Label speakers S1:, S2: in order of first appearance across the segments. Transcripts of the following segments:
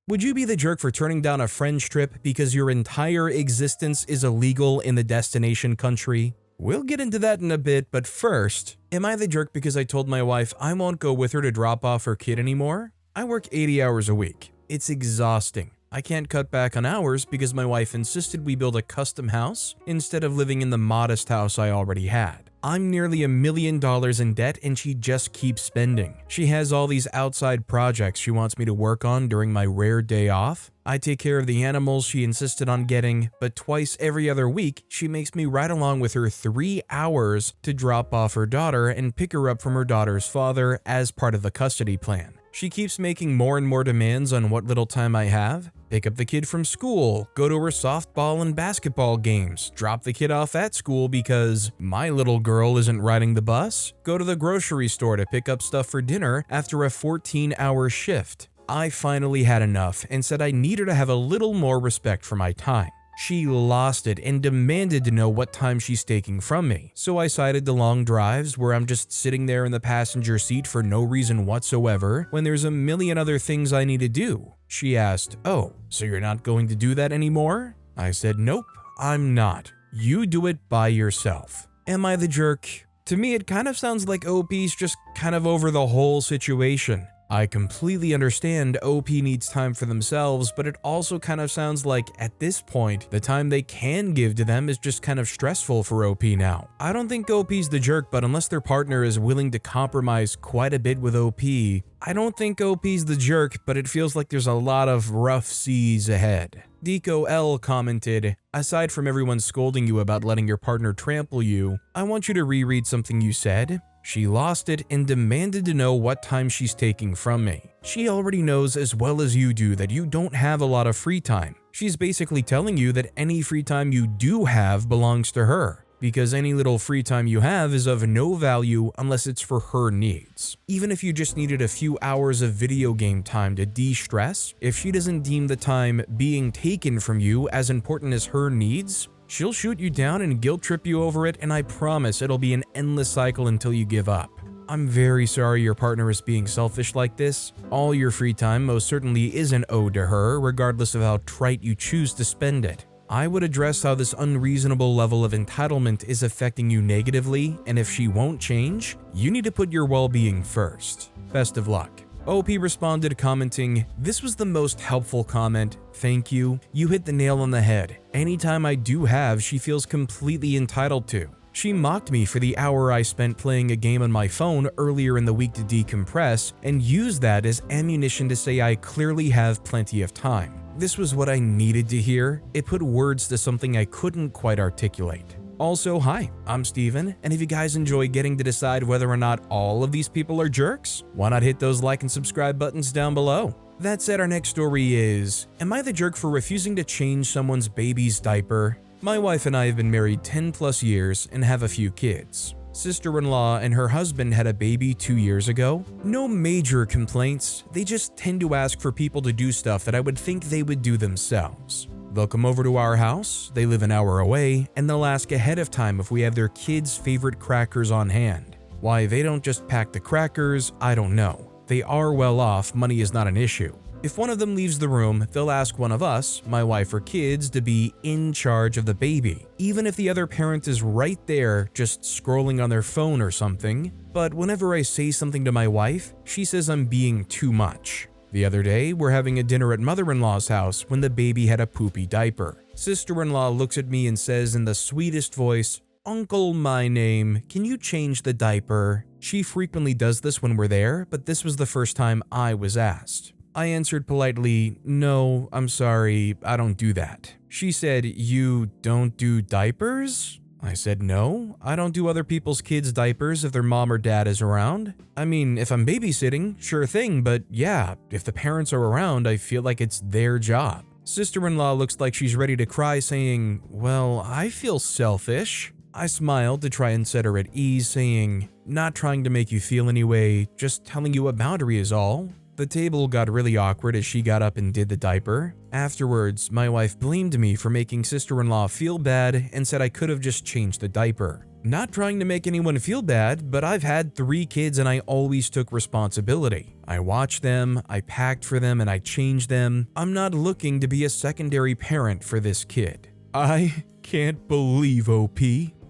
S1: Would you be the jerk for turning down a friend's trip because your entire existence is illegal in the destination country? We'll get into that in a bit, but first, am I the jerk because I told my wife I won't go with her to drop off her kid anymore? I work 80 hours a week. It's exhausting. I can't cut back on hours because my wife insisted we build a custom house instead of living in the modest house I already had. I'm nearly $1 million in debt and she just keeps spending. She has all these outside projects she wants me to work on during my rare day off. I take care of the animals she insisted on getting, but twice every other week she makes me ride along with her 3 hours to drop off her daughter and pick her up from her daughter's father as part of the custody plan. She keeps making more and more demands on what little time I have. Pick up the kid from school, go to her softball and basketball games, drop the kid off at school because my little girl isn't riding the bus, go to the grocery store to pick up stuff for dinner after a 14-hour shift. I finally had enough and said I needed to have a little more respect for my time. She lost it and demanded to know what time she's taking from me, so I cited the long drives where I'm just sitting there in the passenger seat for no reason whatsoever when there's a million other things I need to do. She asked, "Oh, so you're not going to do that anymore?" I said, "Nope, I'm not. You do it by yourself." Am I the jerk? To me, it kind of sounds like OP's just kind of over the whole situation. I completely understand OP needs time for themselves, but it also kind of sounds like at this point, the time they can give to them is just kind of stressful for OP now. I don't think OP's the jerk, but unless their partner is willing to compromise quite a bit with OP, I don't think OP's the jerk, but it feels like there's a lot of rough seas ahead. Deco L commented, "Aside from everyone scolding you about letting your partner trample you, I want you to reread something you said. She lost it and demanded to know what time she's taking from me. She already knows as well as you do that you don't have a lot of free time. She's basically telling you that any free time you do have belongs to her, because any little free time you have is of no value unless it's for her needs. Even if you just needed a few hours of video game time to de-stress, if she doesn't deem the time being taken from you as important as her needs, she'll shoot you down and guilt trip you over it, and I promise it'll be an endless cycle until you give up. I'm very sorry your partner is being selfish like this. All your free time most certainly isn't owed to her, regardless of how trite you choose to spend it. I would address how this unreasonable level of entitlement is affecting you negatively, and if she won't change, you need to put your well-being first. Best of luck." OP responded commenting, "This was the most helpful comment. Thank you. You hit the nail on the head. Anytime I do have, she feels completely entitled to. She mocked me for the hour I spent playing a game on my phone earlier in the week to decompress and used that as ammunition to say I clearly have plenty of time. This was what I needed to hear. It put words to something I couldn't quite articulate. Also, hi, I'm Steven, and if you guys enjoy getting to decide whether or not all of these people are jerks, why not hit those like and subscribe buttons down below? That said, our next story is, am I the jerk for refusing to change someone's baby's diaper? My wife and I have been married 10 plus years and have a few kids. Sister-in-law and her husband had a baby 2 years ago. No major complaints, they just tend to ask for people to do stuff that I would think they would do themselves. They'll come over to our house, they live an hour away, and they'll ask ahead of time if we have their kids' favorite crackers on hand. Why they don't just pack the crackers, I don't know. They are well off, money is not an issue. If one of them leaves the room, they'll ask one of us, my wife or kids, to be in charge of the baby, even if the other parent is right there just scrolling on their phone or something. But whenever I say something to my wife, she says I'm being too much. The other day, we're having a dinner at mother-in-law's house when the baby had a poopy diaper. Sister-in-law looks at me and says in the sweetest voice, "Uncle, my name, can you change the diaper?" She frequently does this when we're there, but this was the first time I was asked. I answered politely, "No, I'm sorry, I don't do that." She said, "You don't do diapers?" I said, "No, I don't do other people's kids' diapers if their mom or dad is around. I mean, if I'm babysitting, sure thing, but yeah, if the parents are around, I feel like it's their job." Sister-in-law looks like she's ready to cry, saying, "Well, I feel selfish." I smiled to try and set her at ease, saying, "Not trying to make you feel any way, just telling you a boundary is all. The table got really awkward as she got up and did the diaper. Afterwards, my wife blamed me for making sister-in-law feel bad and said I could have just changed the diaper. Not trying to make anyone feel bad, but I've had 3 kids and I always took responsibility. I watched them, I packed for them, and I changed them. I'm not looking to be a secondary parent for this kid. I can't believe OP.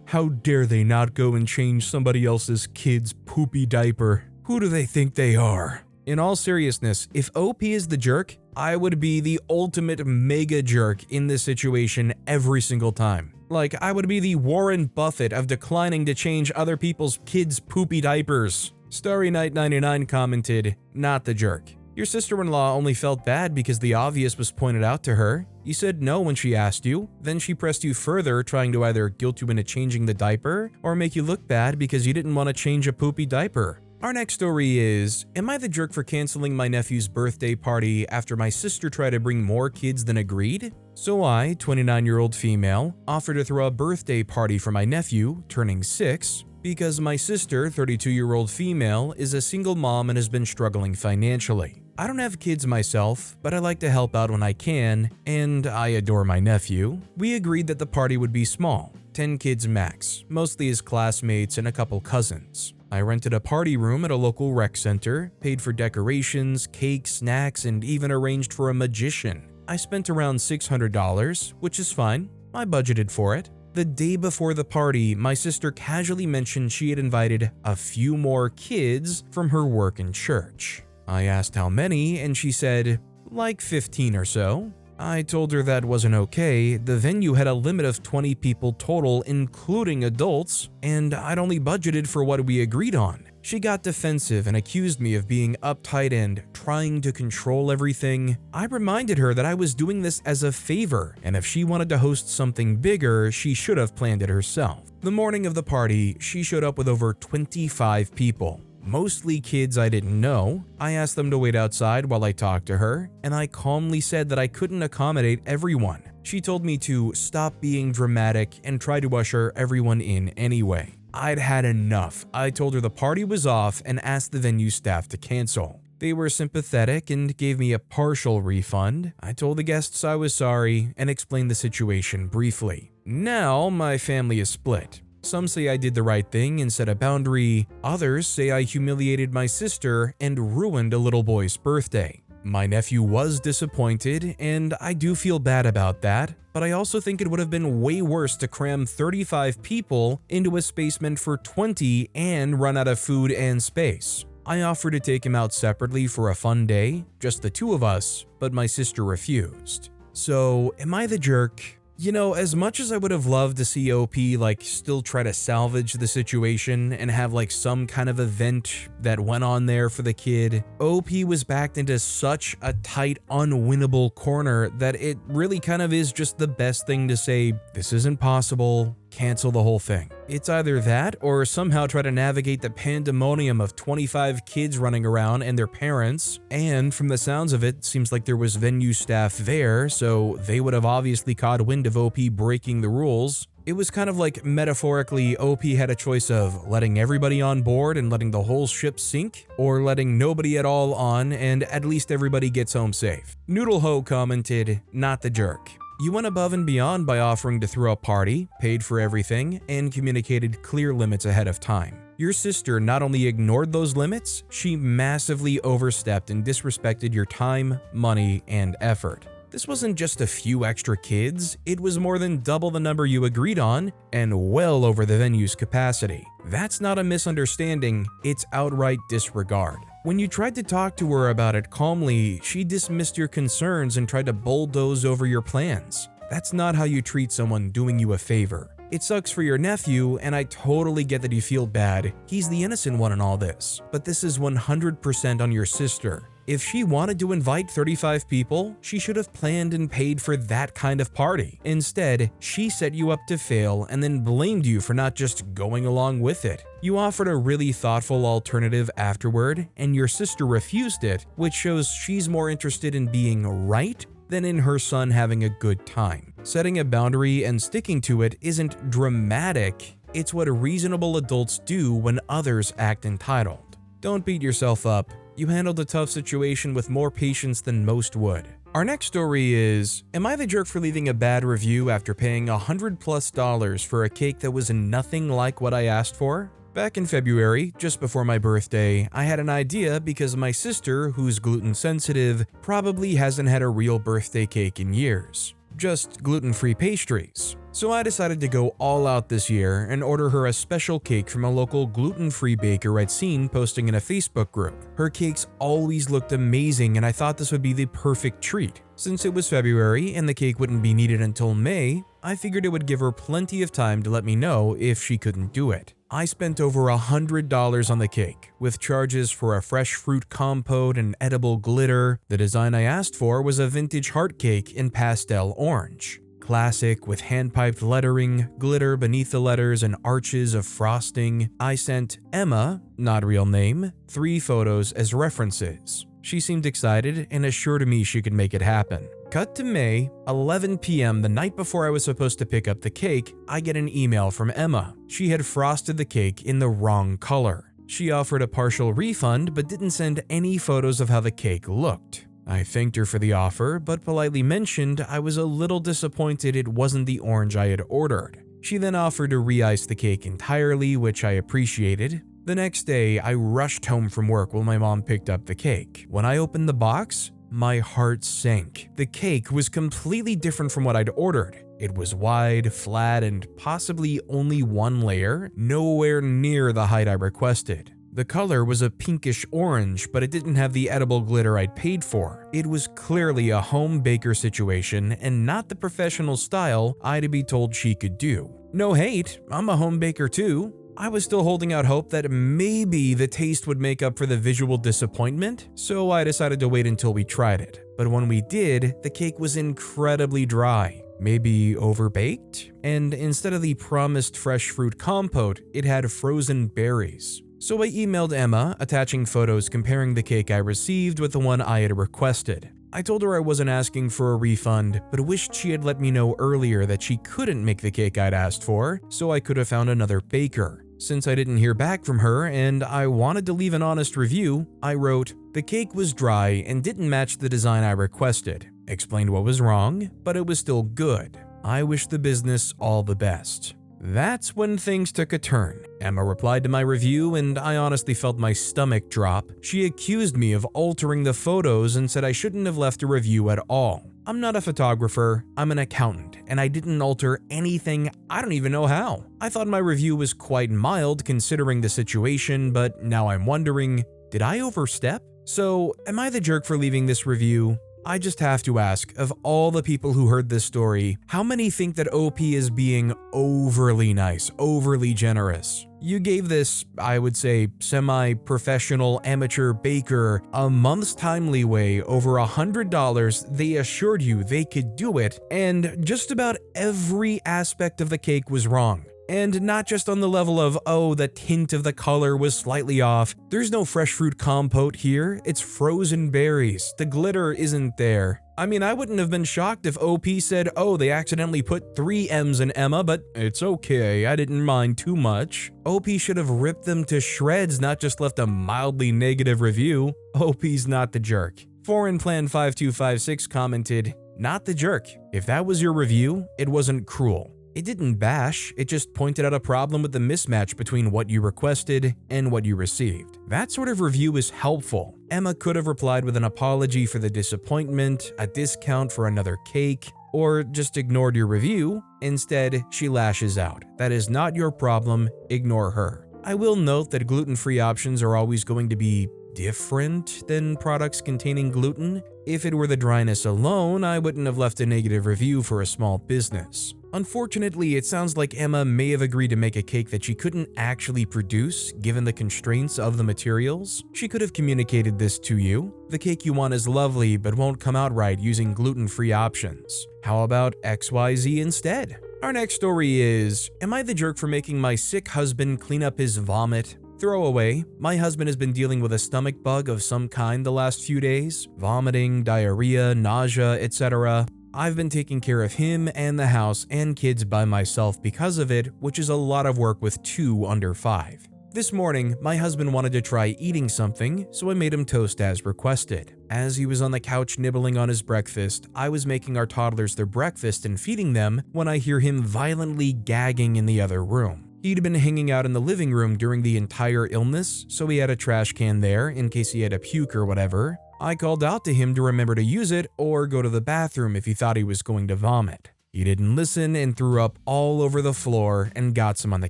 S1: How dare they not go and change somebody else's kid's poopy diaper? Who do they think they are? In all seriousness, if OP is the jerk, I would be the ultimate mega jerk in this situation every single time. Like, I would be the Warren Buffett of declining to change other people's kids' poopy diapers. Starry Knight 99 commented, "Not the jerk. Your sister-in-law only felt bad because the obvious was pointed out to her. You said no when she asked you, then she pressed you further, trying to either guilt you into changing the diaper or make you look bad because you didn't want to change a poopy diaper." Our next story is, am I the jerk for canceling my nephew's birthday party after my sister tried to bring more kids than agreed? So I, 29-year-old female, offered to throw a birthday party for my nephew, turning 6, because my sister, 32-year-old female, is a single mom and has been struggling financially. I don't have kids myself, but I like to help out when I can, and I adore my nephew. We agreed that the party would be small, 10 kids max, mostly his classmates and a couple cousins. I rented a party room at a local rec center, paid for decorations, cake, snacks, and even arranged for a magician. I spent around $600, which is fine. I budgeted for it. The day before the party, my sister casually mentioned she had invited a few more kids from her work and church. I asked how many, and she said, like 15 or so. I told her that wasn't okay. The venue had a limit of 20 people total, including adults, and I'd only budgeted for what we agreed on. She got defensive and accused me of being uptight and trying to control everything. I reminded her that I was doing this as a favor, and if she wanted to host something bigger, she should have planned it herself. The morning of the party, she showed up with over 25 people. Mostly kids I didn't know. I asked them to wait outside while I talked to her, and I calmly said that I couldn't accommodate everyone. She told me to stop being dramatic and try to usher everyone in anyway. I'd had enough. I told her the party was off and asked the venue staff to cancel. They were sympathetic and gave me a partial refund. I told the guests I was sorry and explained the situation briefly. Now my family is split. Some say I did the right thing and set a boundary. Others say I humiliated my sister and ruined a little boy's birthday. My nephew was disappointed, and I do feel bad about that, but I also think it would have been way worse to cram 35 people into a space meant for 20 and run out of food and space. I offered to take him out separately for a fun day, just the 2 of us, but my sister refused. So, am I the jerk? You know, as much as I would have loved to see OP still try to salvage the situation and have some kind of event that went on there for the kid, OP was backed into such a tight, unwinnable corner that it really kind of is just the best thing to say, this isn't possible, cancel the whole thing. It's either that or somehow try to navigate the pandemonium of 25 kids running around and their parents, and from the sounds of it, seems like there was venue staff there, so they would have obviously caught wind of OP breaking the rules. It was kind of like metaphorically OP had a choice of letting everybody on board and letting the whole ship sink, or letting nobody at all on and at least everybody gets home safe. Noodleho commented, "Not the jerk. You went above and beyond by offering to throw a party, paid for everything, and communicated clear limits ahead of time. Your sister not only ignored those limits, she massively overstepped and disrespected your time, money, and effort. This wasn't just a few extra kids, it was more than double the number you agreed on, and well over the venue's capacity. That's not a misunderstanding, it's outright disregard. When you tried to talk to her about it calmly, she dismissed your concerns and tried to bulldoze over your plans. That's not how you treat someone doing you a favor. It sucks for your nephew, and I totally get that you feel bad. He's the innocent one in all this. But this is 100% on your sister. If she wanted to invite 35 people, she should have planned and paid for that kind of party. Instead, she set you up to fail and then blamed you for not just going along with it. You offered a really thoughtful alternative afterward, and your sister refused it, which shows she's more interested in being right than in her son having a good time. Setting a boundary and sticking to it isn't dramatic, it's what reasonable adults do when others act entitled. Don't beat yourself up. You handled a tough situation with more patience than most would. Our next story is, am I the jerk for leaving a bad review after paying $100+ for a cake that was nothing like what I asked for? Back in February, just before my birthday, I had an idea because my sister, who's gluten sensitive, probably hasn't had a real birthday cake in years. Just gluten-free pastries. So I decided to go all out this year and order her a special cake from a local gluten-free baker I'd seen posting in a Facebook group. Her cakes always looked amazing and I thought this would be the perfect treat. Since it was February and the cake wouldn't be needed until May, I figured it would give her plenty of time to let me know if she couldn't do it. I spent over $100 on the cake, with charges for a fresh fruit compote and edible glitter. The design I asked for was a vintage heart cake in pastel orange. Classic with hand-piped lettering, glitter beneath the letters, and arches of frosting. I sent Emma, not real name, 3 photos as references. She seemed excited and assured me she could make it happen. Cut to May, 11 p.m. the night before I was supposed to pick up the cake, I get an email from Emma. She had frosted the cake in the wrong color. She offered a partial refund but didn't send any photos of how the cake looked. I thanked her for the offer, but politely mentioned I was a little disappointed it wasn't the orange I had ordered. She then offered to re-ice the cake entirely, which I appreciated. The next day, I rushed home from work while my mom picked up the cake. When I opened the box, my heart sank. The cake was completely different from what I'd ordered. It was wide, flat, and possibly only one layer, nowhere near the height I requested. The color was a pinkish orange, but it didn't have the edible glitter I'd paid for. It was clearly a home baker situation and not the professional style I'd be told she could do. No hate, I'm a home baker too. I was still holding out hope that maybe the taste would make up for the visual disappointment, so I decided to wait until we tried it. But when we did, the cake was incredibly dry, maybe overbaked, and instead of the promised fresh fruit compote, it had frozen berries. So I emailed Emma, attaching photos comparing the cake I received with the one I had requested. I told her I wasn't asking for a refund, but wished she had let me know earlier that she couldn't make the cake I'd asked for, so I could have found another baker. Since I didn't hear back from her and I wanted to leave an honest review, I wrote, "The cake was dry and didn't match the design I requested. Explained what was wrong, but it was still good. I wish the business all the best." That's when things took a turn. Emma replied to my review and I honestly felt my stomach drop. She accused me of altering the photos and said I shouldn't have left a review at all. I'm not a photographer, I'm an accountant, and I didn't alter anything. I don't even know how. I thought my review was quite mild considering the situation, but now I'm wondering, did I overstep? So, am I the jerk for leaving this review? I just have to ask, of all the people who heard this story, how many think that OP is being overly nice, overly generous? You gave this, I would say, semi-professional amateur baker a month's time leeway, over $100, they assured you they could do it, and just about every aspect of the cake was wrong. And not just on the level of, oh, the tint of the color was slightly off. There's no fresh fruit compote here, it's frozen berries. The glitter isn't there. I mean, I wouldn't have been shocked if OP said, oh, they accidentally put 3 M's in Emma, but it's okay, I didn't mind too much. OP should have ripped them to shreds, not just left a mildly negative review. OP's not the jerk. Foreign Plan 5256 commented, "Not the jerk. If that was your review, it wasn't cruel. It didn't bash, it just pointed out a problem with the mismatch between what you requested and what you received. That sort of review is helpful. Emma could have replied with an apology for the disappointment, a discount for another cake, or just ignored your review. Instead, she lashes out. That is not your problem, ignore her." I will note that gluten-free options are always going to be different than products containing gluten. If it were the dryness alone, I wouldn't have left a negative review for a small business. Unfortunately, it sounds like Emma may have agreed to make a cake that she couldn't actually produce, given the constraints of the materials. She could have communicated this to you. The cake you want is lovely, but won't come out right using gluten-free options. How about XYZ instead? Our next story is, am I the jerk for making my sick husband clean up his vomit? Throwaway, my husband has been dealing with a stomach bug of some kind the last few days. Vomiting, diarrhea, nausea, etc. I've been taking care of him and the house and kids by myself because of it, which is a lot of work with 2 under 5. This morning, my husband wanted to try eating something, so I made him toast as requested. As he was on the couch nibbling on his breakfast, I was making our toddlers their breakfast and feeding them when I hear him violently gagging in the other room. He'd been hanging out in the living room during the entire illness, so he had a trash can there in case he had a puke or whatever. I called out to him to remember to use it or go to the bathroom if he thought he was going to vomit. He didn't listen and threw up all over the floor and got some on the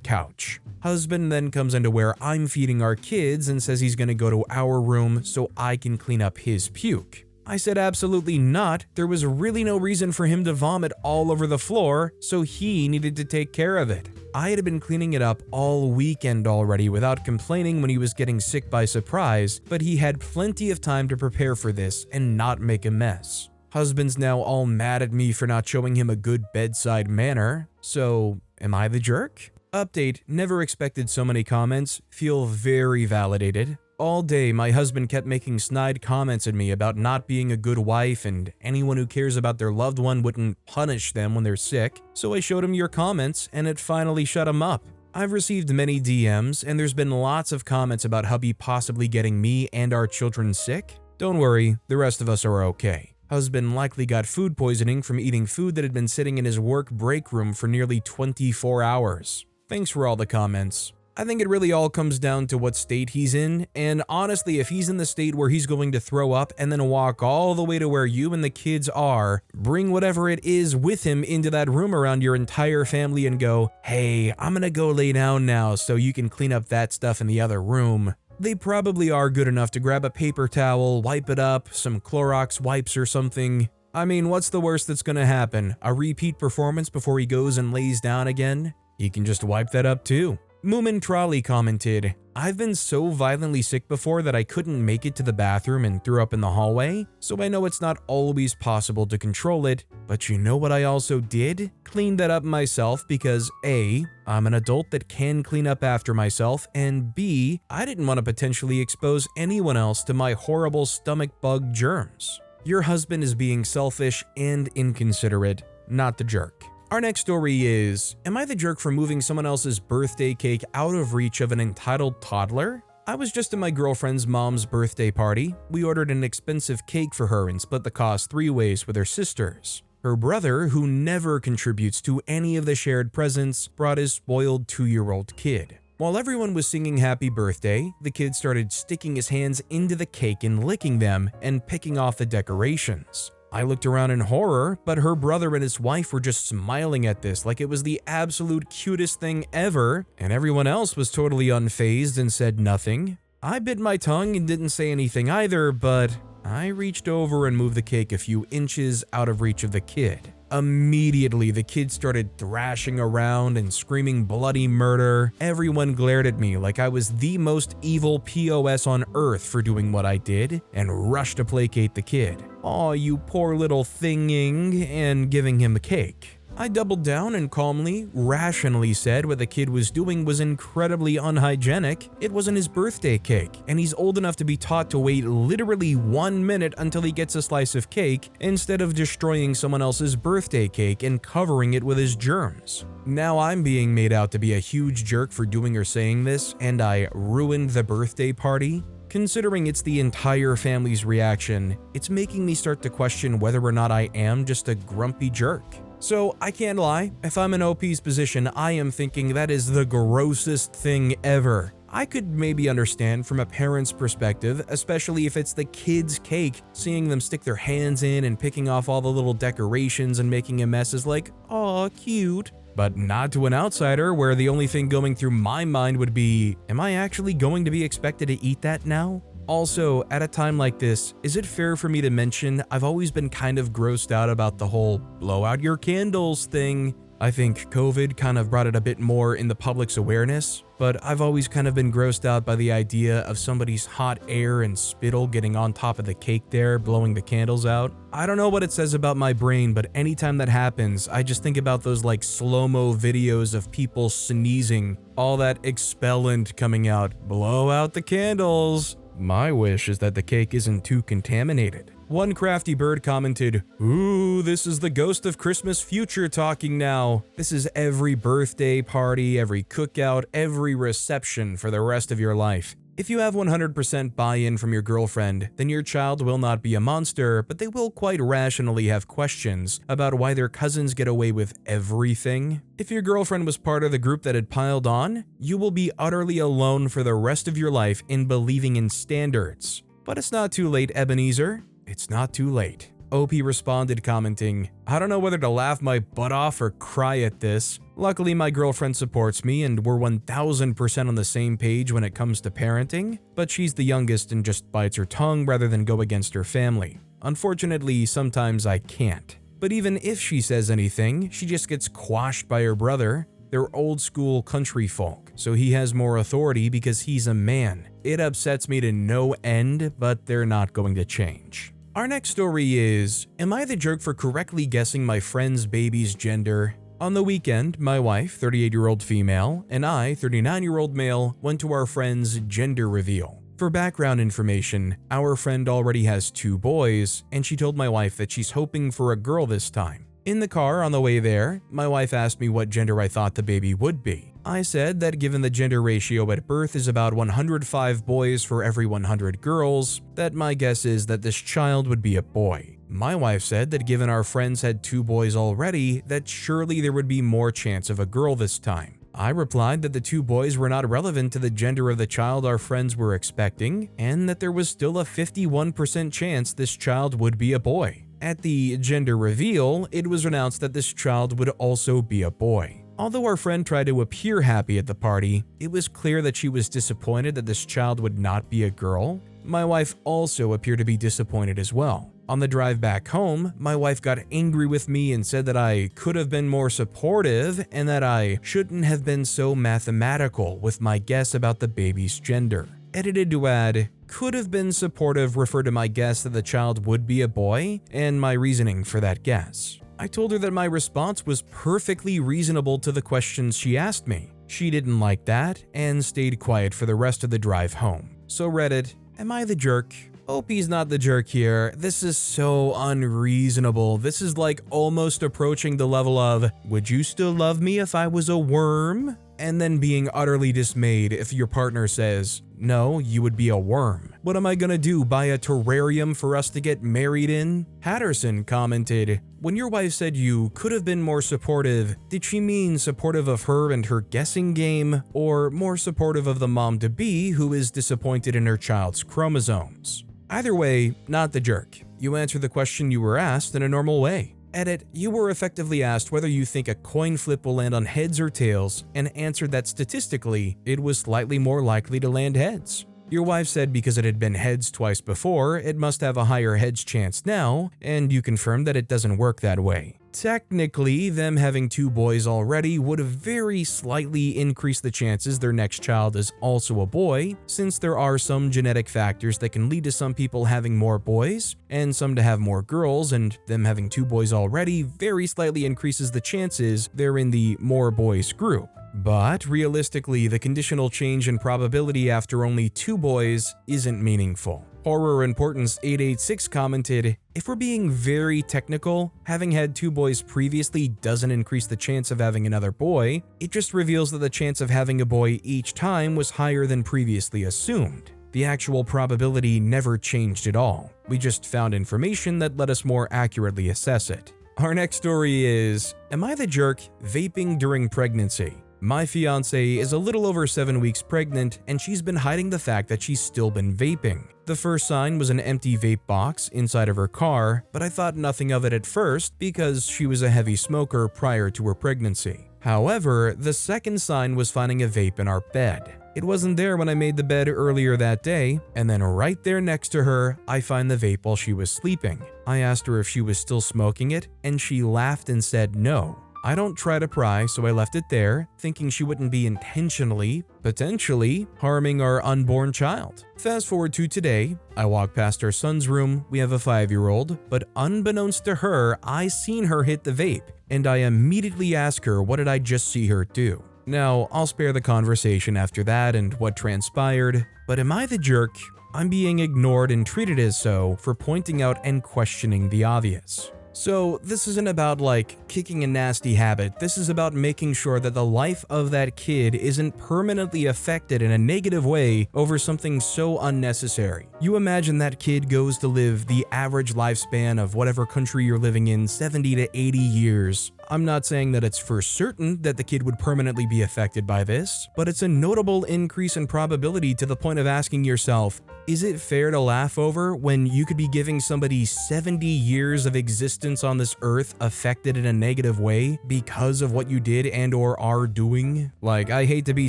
S1: couch. Husband then comes into where I'm feeding our kids and says he's going to go to our room so I can clean up his puke. I said absolutely not. There was really no reason for him to vomit all over the floor, so he needed to take care of it. I had been cleaning it up all weekend already without complaining when he was getting sick by surprise, but he had plenty of time to prepare for this and not make a mess. Husband's now all mad at me for not showing him a good bedside manner, so am I the jerk? Update, never expected so many comments, feel very validated. All day, my husband kept making snide comments at me about not being a good wife and anyone who cares about their loved one wouldn't punish them when they're sick, so I showed him your comments and it finally shut him up. I've received many DMs and there's been lots of comments about hubby possibly getting me and our children sick. Don't worry, the rest of us are okay. Husband likely got food poisoning from eating food that had been sitting in his work break room for nearly 24 hours. Thanks for all the comments. I think it really all comes down to what state he's in, and honestly, if he's in the state where he's going to throw up and then walk all the way to where you and the kids are, bring whatever it is with him into that room around your entire family and go, "Hey, I'm gonna go lay down now so you can clean up that stuff in the other room." They probably are good enough to grab a paper towel, wipe it up, some Clorox wipes or something. I mean, what's the worst that's gonna happen? A repeat performance before he goes and lays down again? He can just wipe that up too. Moomin Trolley commented, "I've been so violently sick before that I couldn't make it to the bathroom and threw up in the hallway, so I know it's not always possible to control it, but you know what I also did? Cleaned that up myself because A, I'm an adult that can clean up after myself, and B, I didn't want to potentially expose anyone else to my horrible stomach bug germs." Your husband is being selfish and inconsiderate, not the jerk. Our next story is, am I the jerk for moving someone else's birthday cake out of reach of an entitled toddler? I was just at my girlfriend's mom's birthday party. We ordered an expensive cake for her and split the cost 3 ways with her sisters. Her brother, who never contributes to any of the shared presents, brought his spoiled 2-year-old kid. While everyone was singing happy birthday, the kid started sticking his hands into the cake and licking them and picking off the decorations. I looked around in horror, but her brother and his wife were just smiling at this like it was the absolute cutest thing ever, and everyone else was totally unfazed and said nothing. I bit my tongue and didn't say anything either, but I reached over and moved the cake a few inches out of reach of the kid. Immediately, the kid started thrashing around and screaming bloody murder. Everyone glared at me like I was the most evil POS on earth for doing what I did and rushed to placate the kid. "Aw, you poor little thinging," and giving him a cake. I doubled down and calmly, rationally said what the kid was doing was incredibly unhygienic. It wasn't his birthday cake, and he's old enough to be taught to wait literally 1 minute until he gets a slice of cake instead of destroying someone else's birthday cake and covering it with his germs. Now I'm being made out to be a huge jerk for doing or saying this, and I ruined the birthday party. Considering it's the entire family's reaction, it's making me start to question whether or not I am just a grumpy jerk. So I can't lie, if I'm in OP's position, I am thinking that is the grossest thing ever. I could maybe understand from a parent's perspective, especially if it's the kid's cake, seeing them stick their hands in and picking off all the little decorations and making a mess is like, aw, cute. But not to an outsider, where the only thing going through my mind would be, am I actually going to be expected to eat that now? Also, at a time like this, is it fair for me to mention I've always been kind of grossed out about the whole blow out your candles thing? I think COVID kind of brought it a bit more in the public's awareness, but I've always kind of been grossed out by the idea of somebody's hot air and spittle getting on top of the cake there, blowing the candles out. I don't know what it says about my brain, but anytime that happens, I just think about those like slow-mo videos of people sneezing, all that expellant coming out, blow out the candles. My wish is that the cake isn't too contaminated. One crafty bird commented, "Ooh, this is the ghost of Christmas future talking now. This is every birthday party, every cookout, every reception for the rest of your life. If you have 100% buy-in from your girlfriend, then your child will not be a monster, but they will quite rationally have questions about why their cousins get away with everything. If your girlfriend was part of the group that had piled on, you will be utterly alone for the rest of your life in believing in standards. But it's not too late, Ebenezer. It's not too late." OP responded commenting, "I don't know whether to laugh my butt off or cry at this. Luckily, my girlfriend supports me and we're 1000% on the same page when it comes to parenting, but she's the youngest and just bites her tongue rather than go against her family. Unfortunately, sometimes I can't. But even if she says anything, she just gets quashed by her brother. They're old school country folk, so he has more authority because he's a man. It upsets me to no end, but they're not going to change." Our next story is, am I the jerk for correctly guessing my friend's baby's gender? On the weekend, my wife, 38-year-old female, and I, 39-year-old male, went to our friend's gender reveal. For background information, our friend already has 2 boys, and she told my wife that she's hoping for a girl this time. In the car on the way there, my wife asked me what gender I thought the baby would be. I said that given the gender ratio at birth is about 105 boys for every 100 girls, that my guess is that this child would be a boy. My wife said that given our friends had 2 boys already, that surely there would be more chance of a girl this time. I replied that the 2 boys were not relevant to the gender of the child our friends were expecting, and that there was still a 51% chance this child would be a boy. At the gender reveal, it was announced that this child would also be a boy. Although our friend tried to appear happy at the party, it was clear that she was disappointed that this child would not be a girl. My wife also appeared to be disappointed as well. On the drive back home, my wife got angry with me and said that I could have been more supportive and that I shouldn't have been so mathematical with my guess about the baby's gender. Edited to add, could have been supportive referred to my guess that the child would be a boy and my reasoning for that guess. I told her that my response was perfectly reasonable to the questions she asked me. She didn't like that and stayed quiet for the rest of the drive home. So Reddit, am I the jerk? OP's not the jerk here. This is so unreasonable. This is like almost approaching the level of, would you still love me if I was a worm? And then being utterly dismayed if your partner says, no, you would be a worm. What am I gonna do, buy a terrarium for us to get married in? Hatterson commented, when your wife said you could have been more supportive, did she mean supportive of her and her guessing game, or more supportive of the mom-to-be who is disappointed in her child's chromosomes? Either way, not the jerk. You answered the question you were asked in a normal way. Edit, you were effectively asked whether you think a coin flip will land on heads or tails, and answered that statistically, it was slightly more likely to land heads. Your wife said because it had been heads twice before, it must have a higher heads chance now, and you confirmed that it doesn't work that way. Technically, them having 2 boys already would have very slightly increased the chances their next child is also a boy, since there are some genetic factors that can lead to some people having more boys and some to have more girls, and them having 2 boys already very slightly increases the chances they're in the more boys group. But realistically, the conditional change in probability after only 2 boys isn't meaningful. Horror Importance 886 commented, if we're being very technical, having had 2 boys previously doesn't increase the chance of having another boy, it just reveals that the chance of having a boy each time was higher than previously assumed. The actual probability never changed at all. We just found information that let us more accurately assess it. Our next story is, am I the jerk vaping during pregnancy? My fiance is a little over 7 weeks pregnant, and she's been hiding the fact that she's still been vaping. The first sign was an empty vape box inside of her car, but I thought nothing of it at first because she was a heavy smoker prior to her pregnancy. However, the second sign was finding a vape in our bed. It wasn't there when I made the bed earlier that day, and then right there next to her, I find the vape while she was sleeping. I asked her if she was still smoking it, and she laughed and said no. I don't try to pry, so I left it there, thinking she wouldn't be intentionally, potentially, harming our unborn child. Fast forward to today, I walk past our son's room, we have a 5-year-old, but unbeknownst to her, I seen her hit the vape, and I immediately ask her what did I just see her do. Now, I'll spare the conversation after that and what transpired, but am I the jerk? I'm being ignored and treated as so for pointing out and questioning the obvious. So this isn't about like kicking a nasty habit, this is about making sure that the life of that kid isn't permanently affected in a negative way over something so unnecessary. You imagine that kid goes to live the average lifespan of whatever country you're living in 70 to 80 years. I'm not saying that it's for certain that the kid would permanently be affected by this, but it's a notable increase in probability to the point of asking yourself, is it fair to laugh over when you could be giving somebody 70 years of existence on this earth affected in a negative way because of what you did and or are doing? Like, I hate to be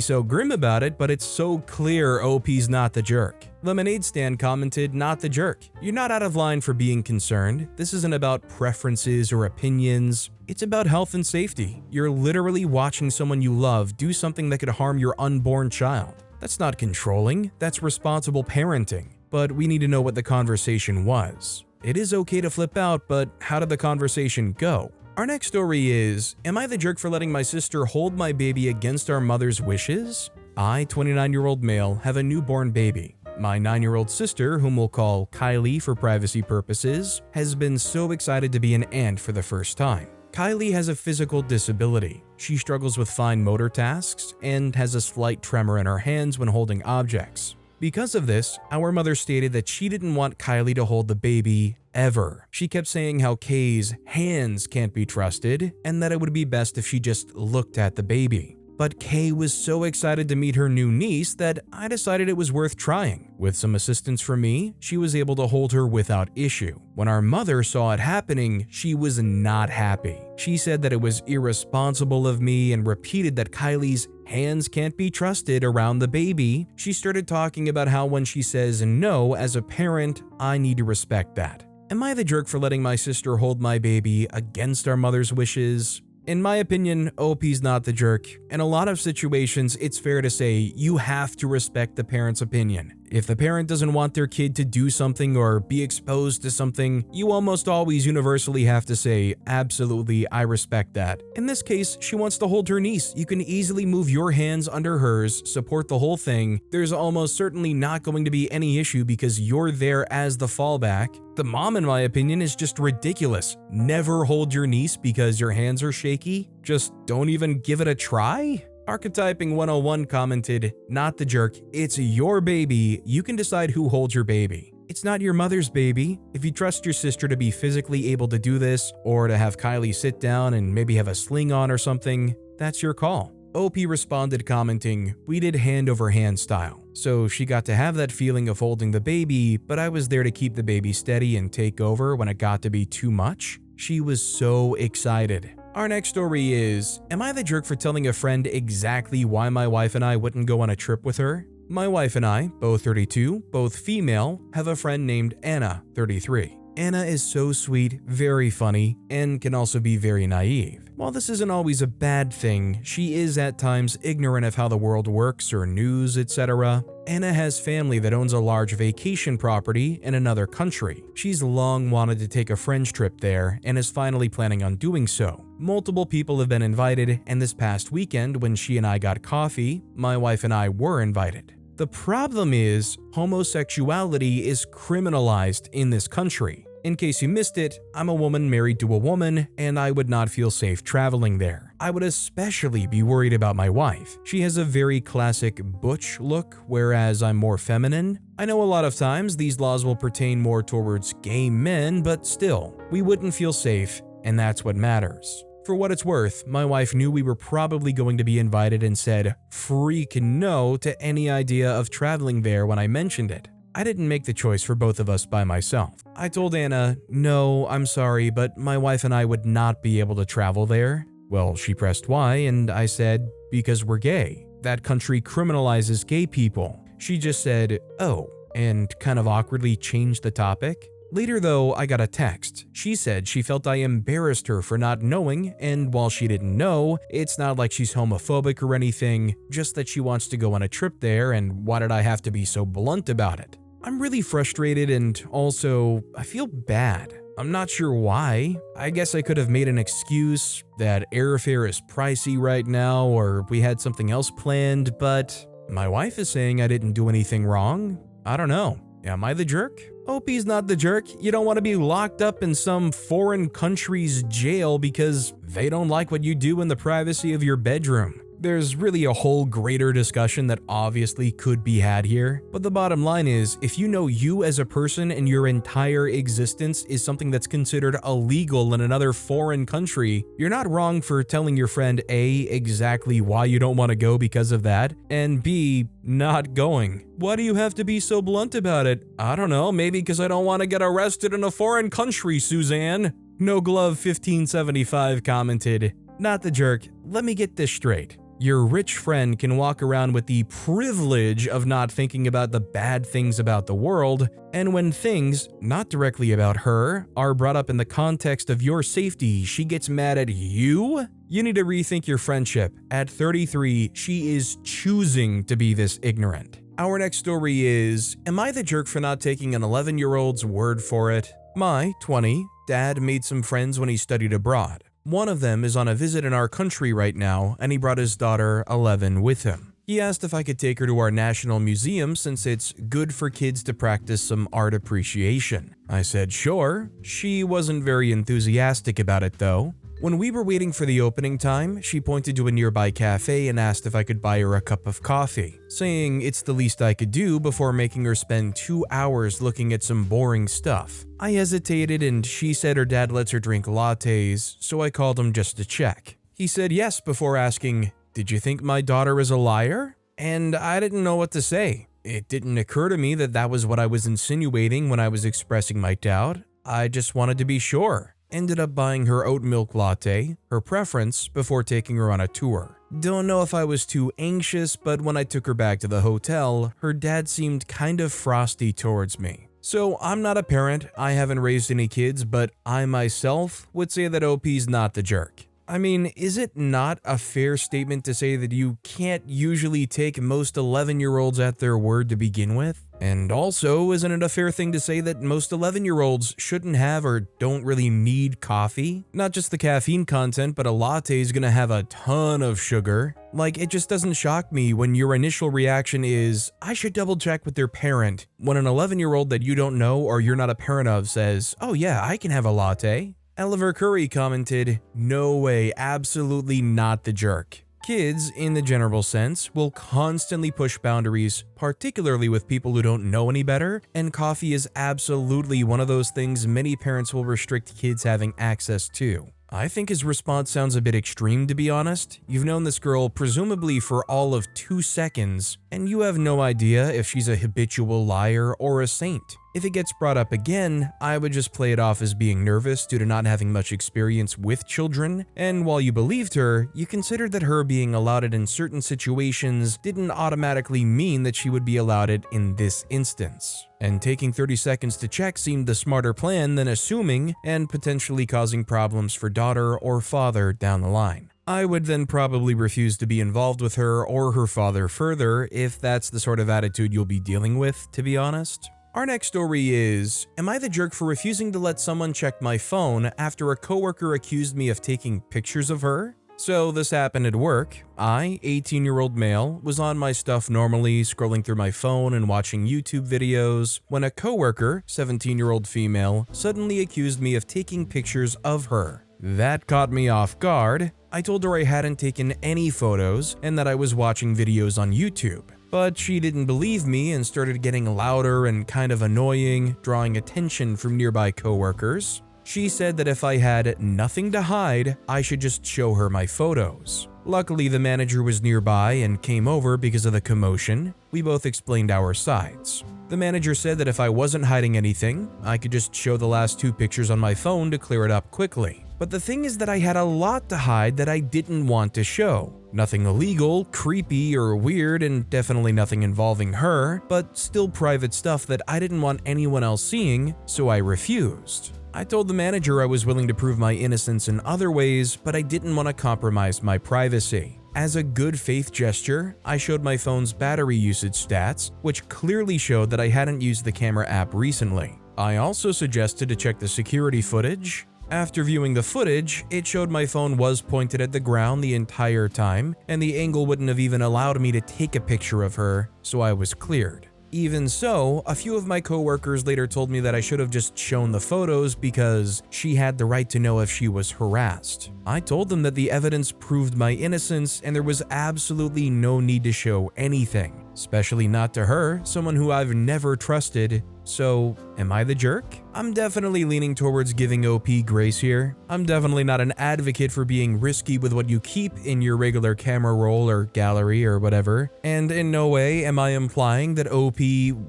S1: so grim about it, but it's so clear OP's not the jerk. Lemonade Stand commented, "Not the jerk. You're not out of line for being concerned. This isn't about preferences or opinions. It's about health and safety. You're literally watching someone you love do something that could harm your unborn child. That's not controlling, that's responsible parenting. But we need to know what the conversation was. It is okay to flip out, but how did the conversation go?" Our next story is, "Am I the jerk for letting my sister hold my baby against our mother's wishes? I, 29-year-old male, have a newborn baby. My 9-year-old sister, whom we'll call Kylie for privacy purposes, has been so excited to be an aunt for the first time. Kylie has a physical disability. She struggles with fine motor tasks and has a slight tremor in her hands when holding objects. Because of this, our mother stated that she didn't want Kylie to hold the baby ever. She kept saying how Kay's hands can't be trusted and that it would be best if she just looked at the baby. But Kay was so excited to meet her new niece that I decided it was worth trying. With some assistance from me, she was able to hold her without issue. When our mother saw it happening, she was not happy. She said that it was irresponsible of me and repeated that Kylie's hands can't be trusted around the baby. She started talking about how when she says no as a parent, I need to respect that. Am I the jerk for letting my sister hold my baby against our mother's wishes? In my opinion, OP's not the jerk. In a lot of situations, it's fair to say you have to respect the parent's opinion. If the parent doesn't want their kid to do something or be exposed to something, you almost always universally have to say, absolutely, I respect that. In this case, she wants to hold her niece. You can easily move your hands under hers, support the whole thing. There's almost certainly not going to be any issue because you're there as the fallback. The mom, in my opinion, is just ridiculous. Never hold your niece because your hands are shaky. Just don't even give it a try? Archetyping 101 commented, "Not the jerk, it's your baby, you can decide who holds your baby. It's not your mother's baby. If you trust your sister to be physically able to do this, or to have Kylie sit down and maybe have a sling on or something, that's your call." OP responded commenting, "We did hand over hand style, so she got to have that feeling of holding the baby, but I was there to keep the baby steady and take over when it got to be too much. She was so excited." Our next story is, am I the jerk for telling a friend exactly why my wife and I wouldn't go on a trip with her? My wife and I, both 32, both female, have a friend named Anna, 33. Anna is so sweet, very funny, and can also be very naive. While this isn't always a bad thing, she is at times ignorant of how the world works or news, etc. Anna has family that owns a large vacation property in another country. She's long wanted to take a friend's trip there and is finally planning on doing so. Multiple people have been invited, and this past weekend when she and I got coffee, my wife and I were invited. The problem is, homosexuality is criminalized in this country. In case you missed it, I'm a woman married to a woman, and I would not feel safe traveling there. I would especially be worried about my wife. She has a very classic butch look, whereas I'm more feminine. I know a lot of times these laws will pertain more towards gay men, but still, we wouldn't feel safe, and that's what matters. For what it's worth, my wife knew we were probably going to be invited and said freak no to any idea of traveling there when I mentioned it. I didn't make the choice for both of us by myself. I told Anna, "No, I'm sorry, but my wife and I would not be able to travel there." Well, she pressed why, and I said, "Because we're gay. That country criminalizes gay people." She just said, "Oh," and kind of awkwardly changed the topic. Later though, I got a text. She said she felt I embarrassed her for not knowing, and while she didn't know, it's not like she's homophobic or anything, just that she wants to go on a trip there, and why did I have to be so blunt about it? I'm really frustrated, and also, I feel bad. I'm not sure why. I guess I could have made an excuse that airfare is pricey right now, or we had something else planned, but my wife is saying I didn't do anything wrong. I don't know. Am I the jerk? OP's not the jerk. You don't want to be locked up in some foreign country's jail because they don't like what you do in the privacy of your bedroom. There's really a whole greater discussion that obviously could be had here, but the bottom line is, if you know you as a person and your entire existence is something that's considered illegal in another foreign country, you're not wrong for telling your friend A, exactly why you don't want to go because of that, and B, not going. Why do you have to be so blunt about it? I don't know, maybe because I don't want to get arrested in a foreign country, Suzanne. No Glove 1575 commented, "Not the jerk, let me get this straight. Your rich friend can walk around with the privilege of not thinking about the bad things about the world, and when things, not directly about her, are brought up in the context of your safety, she gets mad at you? You need to rethink your friendship. At 33, she is choosing to be this ignorant." Our next story is, am I the jerk for not taking an 11-year-old's word for it? My, 20, dad made some friends when he studied abroad. One of them is on a visit in our country right now, and he brought his daughter, 11, with him. He asked if I could take her to our national museum since it's good for kids to practice some art appreciation. I said sure. She wasn't very enthusiastic about it though. When we were waiting for the opening time, she pointed to a nearby cafe and asked if I could buy her a cup of coffee, saying it's the least I could do before making her spend 2 hours looking at some boring stuff. I hesitated and she said her dad lets her drink lattes, so I called him just to check. He said yes before asking, "Did you think my daughter is a liar?" And I didn't know what to say. It didn't occur to me that that was what I was insinuating when I was expressing my doubt. I just wanted to be sure. Ended up buying her oat milk latte, her preference, before taking her on a tour. Don't know if I was too anxious, but when I took her back to the hotel, her dad seemed kind of frosty towards me. So I'm not a parent, I haven't raised any kids, but I myself would say that OP's not the jerk. I mean, is it not a fair statement to say that you can't usually take most 11-year-olds at their word to begin with? And also, isn't it a fair thing to say that most 11-year-olds shouldn't have or don't really need coffee? Not just the caffeine content, but a latte is gonna have a ton of sugar. Like, it just doesn't shock me when your initial reaction is, I should double check with their parent, when an 11-year-old that you don't know or you're not a parent of says, oh yeah, I can have a latte. Oliver Curry commented, no way, absolutely not the jerk. Kids, in the general sense, will constantly push boundaries, particularly with people who don't know any better, and coffee is absolutely one of those things many parents will restrict kids having access to. I think his response sounds a bit extreme, to be honest. You've known this girl presumably for all of 2 seconds, and you have no idea if she's a habitual liar or a saint. If it gets brought up again, I would just play it off as being nervous due to not having much experience with children, and while you believed her, you considered that her being allowed it in certain situations didn't automatically mean that she would be allowed it in this instance. And taking 30 seconds to check seemed the smarter plan than assuming and potentially causing problems for daughter or father down the line. I would then probably refuse to be involved with her or her father further if that's the sort of attitude you'll be dealing with, to be honest. Our next story is, am I the jerk for refusing to let someone check my phone after a coworker accused me of taking pictures of her? So this happened at work. I, 18-year-old male, was on my stuff normally, scrolling through my phone and watching YouTube videos, when a coworker, 17-year-old female, suddenly accused me of taking pictures of her. That caught me off guard. I told her I hadn't taken any photos and that I was watching videos on YouTube. But she didn't believe me and started getting louder and kind of annoying, drawing attention from nearby coworkers. She said that if I had nothing to hide, I should just show her my photos. Luckily, the manager was nearby and came over because of the commotion. We both explained our sides. The manager said that if I wasn't hiding anything, I could just show the last 2 pictures on my phone to clear it up quickly. But the thing is that I had a lot to hide that I didn't want to show. Nothing illegal, creepy, or weird, and definitely nothing involving her, but still private stuff that I didn't want anyone else seeing, so I refused. I told the manager I was willing to prove my innocence in other ways, but I didn't want to compromise my privacy. As a good faith gesture, I showed my phone's battery usage stats, which clearly showed that I hadn't used the camera app recently. I also suggested to check the security footage. After viewing the footage, it showed my phone was pointed at the ground the entire time, and the angle wouldn't have even allowed me to take a picture of her, so I was cleared. Even so, a few of my coworkers later told me that I should have just shown the photos because she had the right to know if she was harassed. I told them that the evidence proved my innocence and there was absolutely no need to show anything, especially not to her, someone who I've never trusted. So, am I the jerk? I'm definitely leaning towards giving OP grace here. I'm definitely not an advocate for being risky with what you keep in your regular camera roll or gallery or whatever, and in no way am I implying that OP,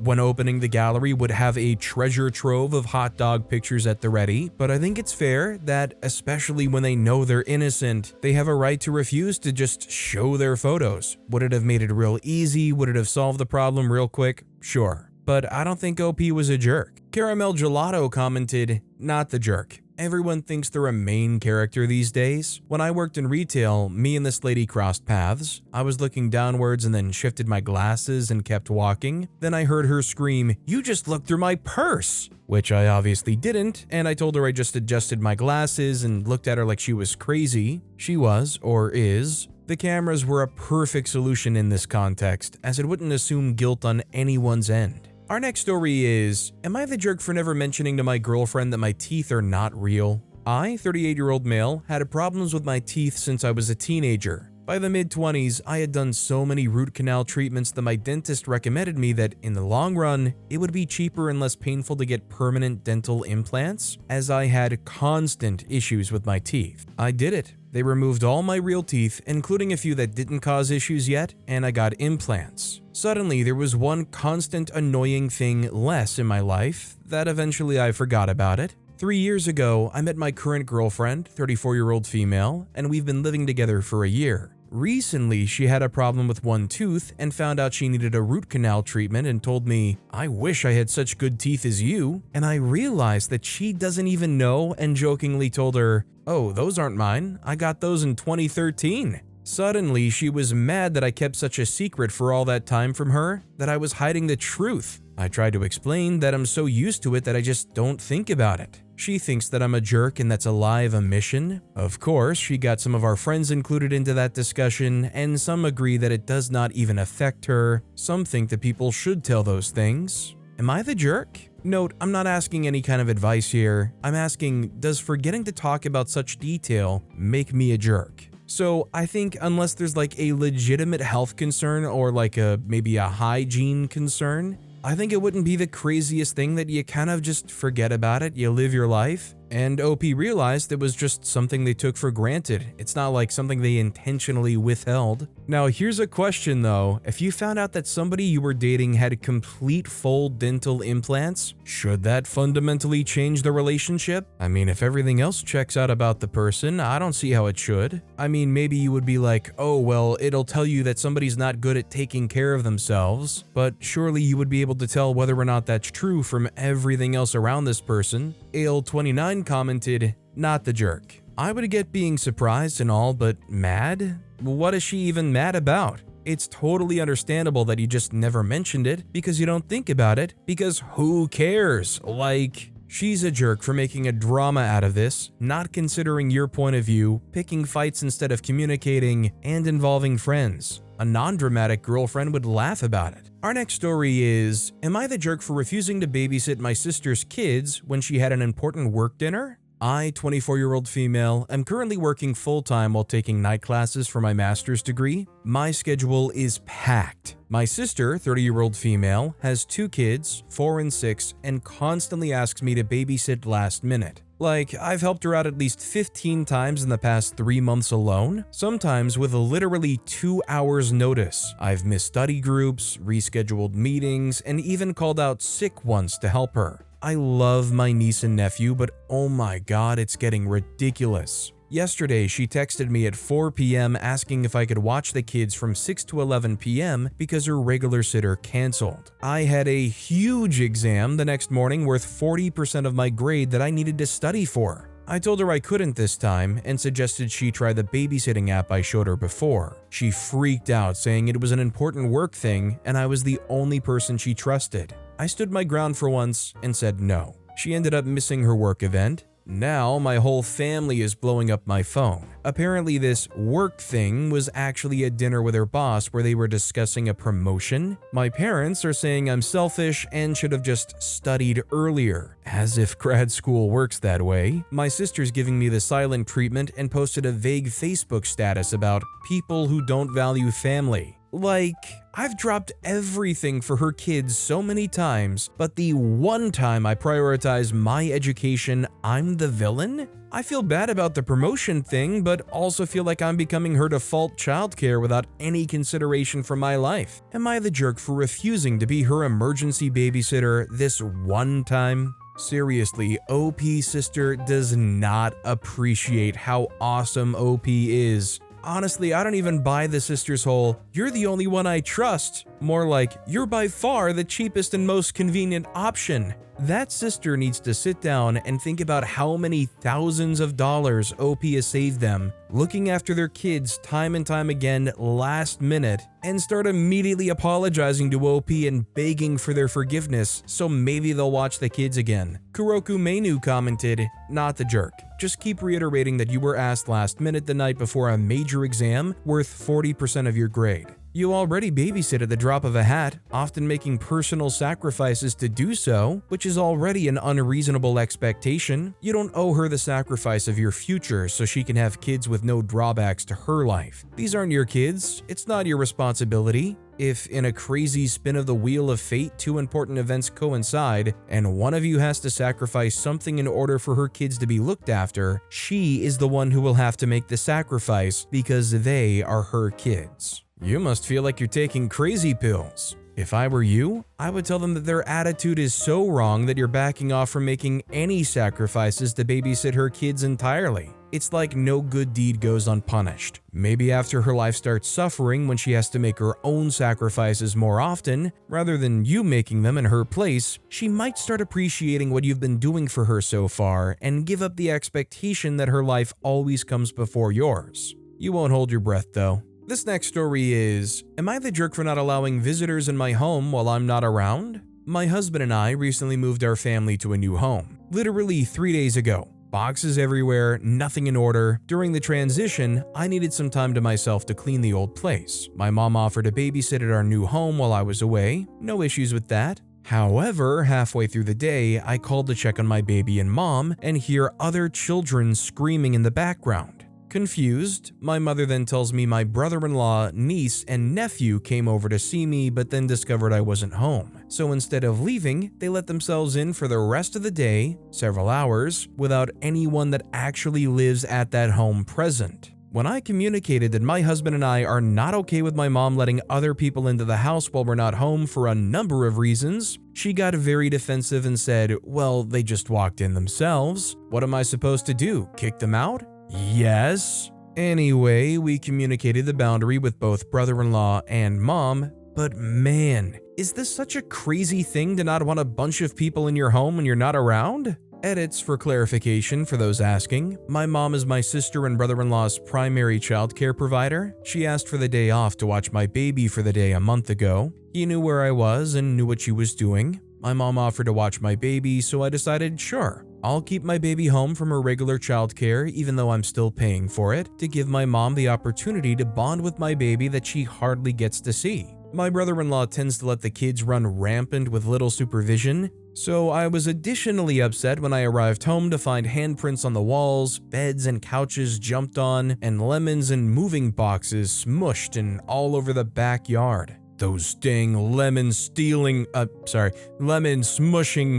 S1: when opening the gallery, would have a treasure trove of hot dog pictures at the ready, but I think it's fair that, especially when they know they're innocent, they have a right to refuse to just show their photos. Would it have made it real easy? Would it have solved the problem real quick? Sure. But I don't think OP was a jerk. Caramel Gelato commented, "Not the jerk. Everyone thinks they're a main character these days. When I worked in retail, me and this lady crossed paths. I was looking downwards and then shifted my glasses and kept walking. Then I heard her scream, 'You just looked through my purse!' Which I obviously didn't, and I told her I just adjusted my glasses and looked at her like she was crazy. She was, or is. The cameras were a perfect solution in this context, as it wouldn't assume guilt on anyone's end." Our next story is, am I the jerk for never mentioning to my girlfriend that my teeth are not real? I, 38-year-old male, had problems with my teeth since I was a teenager. By the mid-20s, I had done so many root canal treatments that my dentist recommended me that, in the long run, it would be cheaper and less painful to get permanent dental implants, as I had constant issues with my teeth. I did it. They removed all my real teeth, including a few that didn't cause issues yet, and I got implants. Suddenly, there was one constant annoying thing less in my life that eventually I forgot about it. 3 years ago, I met my current girlfriend, 34-year-old female, and we've been living together for a year. Recently, she had a problem with one tooth and found out she needed a root canal treatment and told me, "I wish I had such good teeth as you." And I realized that she doesn't even know and jokingly told her, "Oh, those aren't mine. I got those in 2013. Suddenly, she was mad that I kept such a secret for all that time from her, that I was hiding the truth. I tried to explain that I'm so used to it that I just don't think about it. She thinks that I'm a jerk and that's a lie of omission. Of course, she got some of our friends included into that discussion, and some agree that it does not even affect her. Some think that people should tell those things. Am I the jerk? Note, I'm not asking any kind of advice here. I'm asking, does forgetting to talk about such detail make me a jerk? So I think unless there's like a legitimate health concern or like maybe a hygiene concern, I think it wouldn't be the craziest thing that you kind of just forget about it, you live your life. And OP realized it was just something they took for granted. It's not like something they intentionally withheld. Now here's a question though, if you found out that somebody you were dating had complete full dental implants, should that fundamentally change the relationship? I mean, if everything else checks out about the person, I don't see how it should. I mean, maybe you would be like, oh well, it'll tell you that somebody's not good at taking care of themselves, but surely you would be able to tell whether or not that's true from everything else around this person. Ale29 commented, "Not the jerk. I would get being surprised and all, but mad? What is she even mad about? It's totally understandable that you just never mentioned it because you don't think about it, because who cares? Like, she's a jerk for making a drama out of this, not considering your point of view, picking fights instead of communicating, and involving friends. A non-dramatic girlfriend would laugh about it." Our next story is, am I the jerk for refusing to babysit my sister's kids when she had an important work dinner? I, 24-year-old female, am currently working full-time while taking night classes for my master's degree. My schedule is packed. My sister, 30-year-old female, has 2 kids, 4 and 6, and constantly asks me to babysit last minute. Like, I've helped her out at least 15 times in the past 3 months alone, sometimes with literally 2 hours notice. I've missed study groups, rescheduled meetings, and even called out sick once to help her. I love my niece and nephew, but oh my god, it's getting ridiculous. Yesterday, she texted me at 4 p.m. asking if I could watch the kids from 6 to 11 p.m. because her regular sitter canceled. I had a huge exam the next morning worth 40% of my grade that I needed to study for. I told her I couldn't this time and suggested she try the babysitting app I showed her before. She freaked out, saying it was an important work thing and I was the only person she trusted. I stood my ground for once and said no. She ended up missing her work event. Now my whole family is blowing up my phone. Apparently this work thing was actually a dinner with her boss where they were discussing a promotion. My parents are saying I'm selfish and should have just studied earlier. As if grad school works that way. My sister's giving me the silent treatment and posted a vague Facebook status about people who don't value family. Like, I've dropped everything for her kids so many times, but the one time I prioritize my education, I'm the villain? I feel bad about the promotion thing, but also feel like I'm becoming her default childcare without any consideration for my life. Am I the jerk for refusing to be her emergency babysitter this one time? Seriously, OP sister does not appreciate how awesome OP is. Honestly, I don't even buy the sister's whole, "you're the only one I trust." More like, "you're by far the cheapest and most convenient option." That sister needs to sit down and think about how many thousands of dollars OP has saved them, looking after their kids time and time again last minute, and start immediately apologizing to OP and begging for their forgiveness so maybe they'll watch the kids again. Kuroku Menu commented, "Not the jerk. Just keep reiterating that you were asked last minute the night before a major exam worth 40% of your grade. You already babysit at the drop of a hat, often making personal sacrifices to do so, which is already an unreasonable expectation. You don't owe her the sacrifice of your future so she can have kids with no drawbacks to her life. These aren't your kids, it's not your responsibility. If in a crazy spin of the wheel of fate two important events coincide, and one of you has to sacrifice something in order for her kids to be looked after, she is the one who will have to make the sacrifice because they are her kids. You must feel like you're taking crazy pills. If I were you, I would tell them that their attitude is so wrong that you're backing off from making any sacrifices to babysit her kids entirely. It's like no good deed goes unpunished. Maybe after her life starts suffering when she has to make her own sacrifices more often, rather than you making them in her place, she might start appreciating what you've been doing for her so far and give up the expectation that her life always comes before yours. You won't hold your breath though. This next story is, am I the jerk for not allowing visitors in my home while I'm not around? My husband and I recently moved our family to a new home, literally 3 days ago. Boxes everywhere, nothing in order. During the transition, I needed some time to myself to clean the old place. My mom offered to babysit at our new home while I was away. No issues with that. However, halfway through the day, I called to check on my baby and mom and hear other children screaming in the background. Confused, my mother then tells me my brother-in-law, niece, and nephew came over to see me but then discovered I wasn't home. So instead of leaving, they let themselves in for the rest of the day, several hours, without anyone that actually lives at that home present. When I communicated that my husband and I are not okay with my mom letting other people into the house while we're not home for a number of reasons, she got very defensive and said, "Well, they just walked in themselves. What am I supposed to do? Kick them out?" Yes. Anyway, we communicated the boundary with both brother-in-law and mom, but man, is this such a crazy thing to not want a bunch of people in your home when you're not around? Edits for clarification for those asking. My mom is my sister and brother-in-law's primary childcare provider. She asked for the day off to watch my baby for the day a month ago. He knew where I was and knew what she was doing. My mom offered to watch my baby, so I decided, sure, I'll keep my baby home from her regular childcare even though I'm still paying for it, to give my mom the opportunity to bond with my baby that she hardly gets to see. My brother-in-law tends to let the kids run rampant with little supervision, so I was additionally upset when I arrived home to find handprints on the walls, beds and couches jumped on, and lemons and moving boxes smushed and all over the backyard. Those dang lemon smushing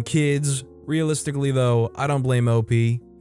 S1: kids. Realistically though, I don't blame OP.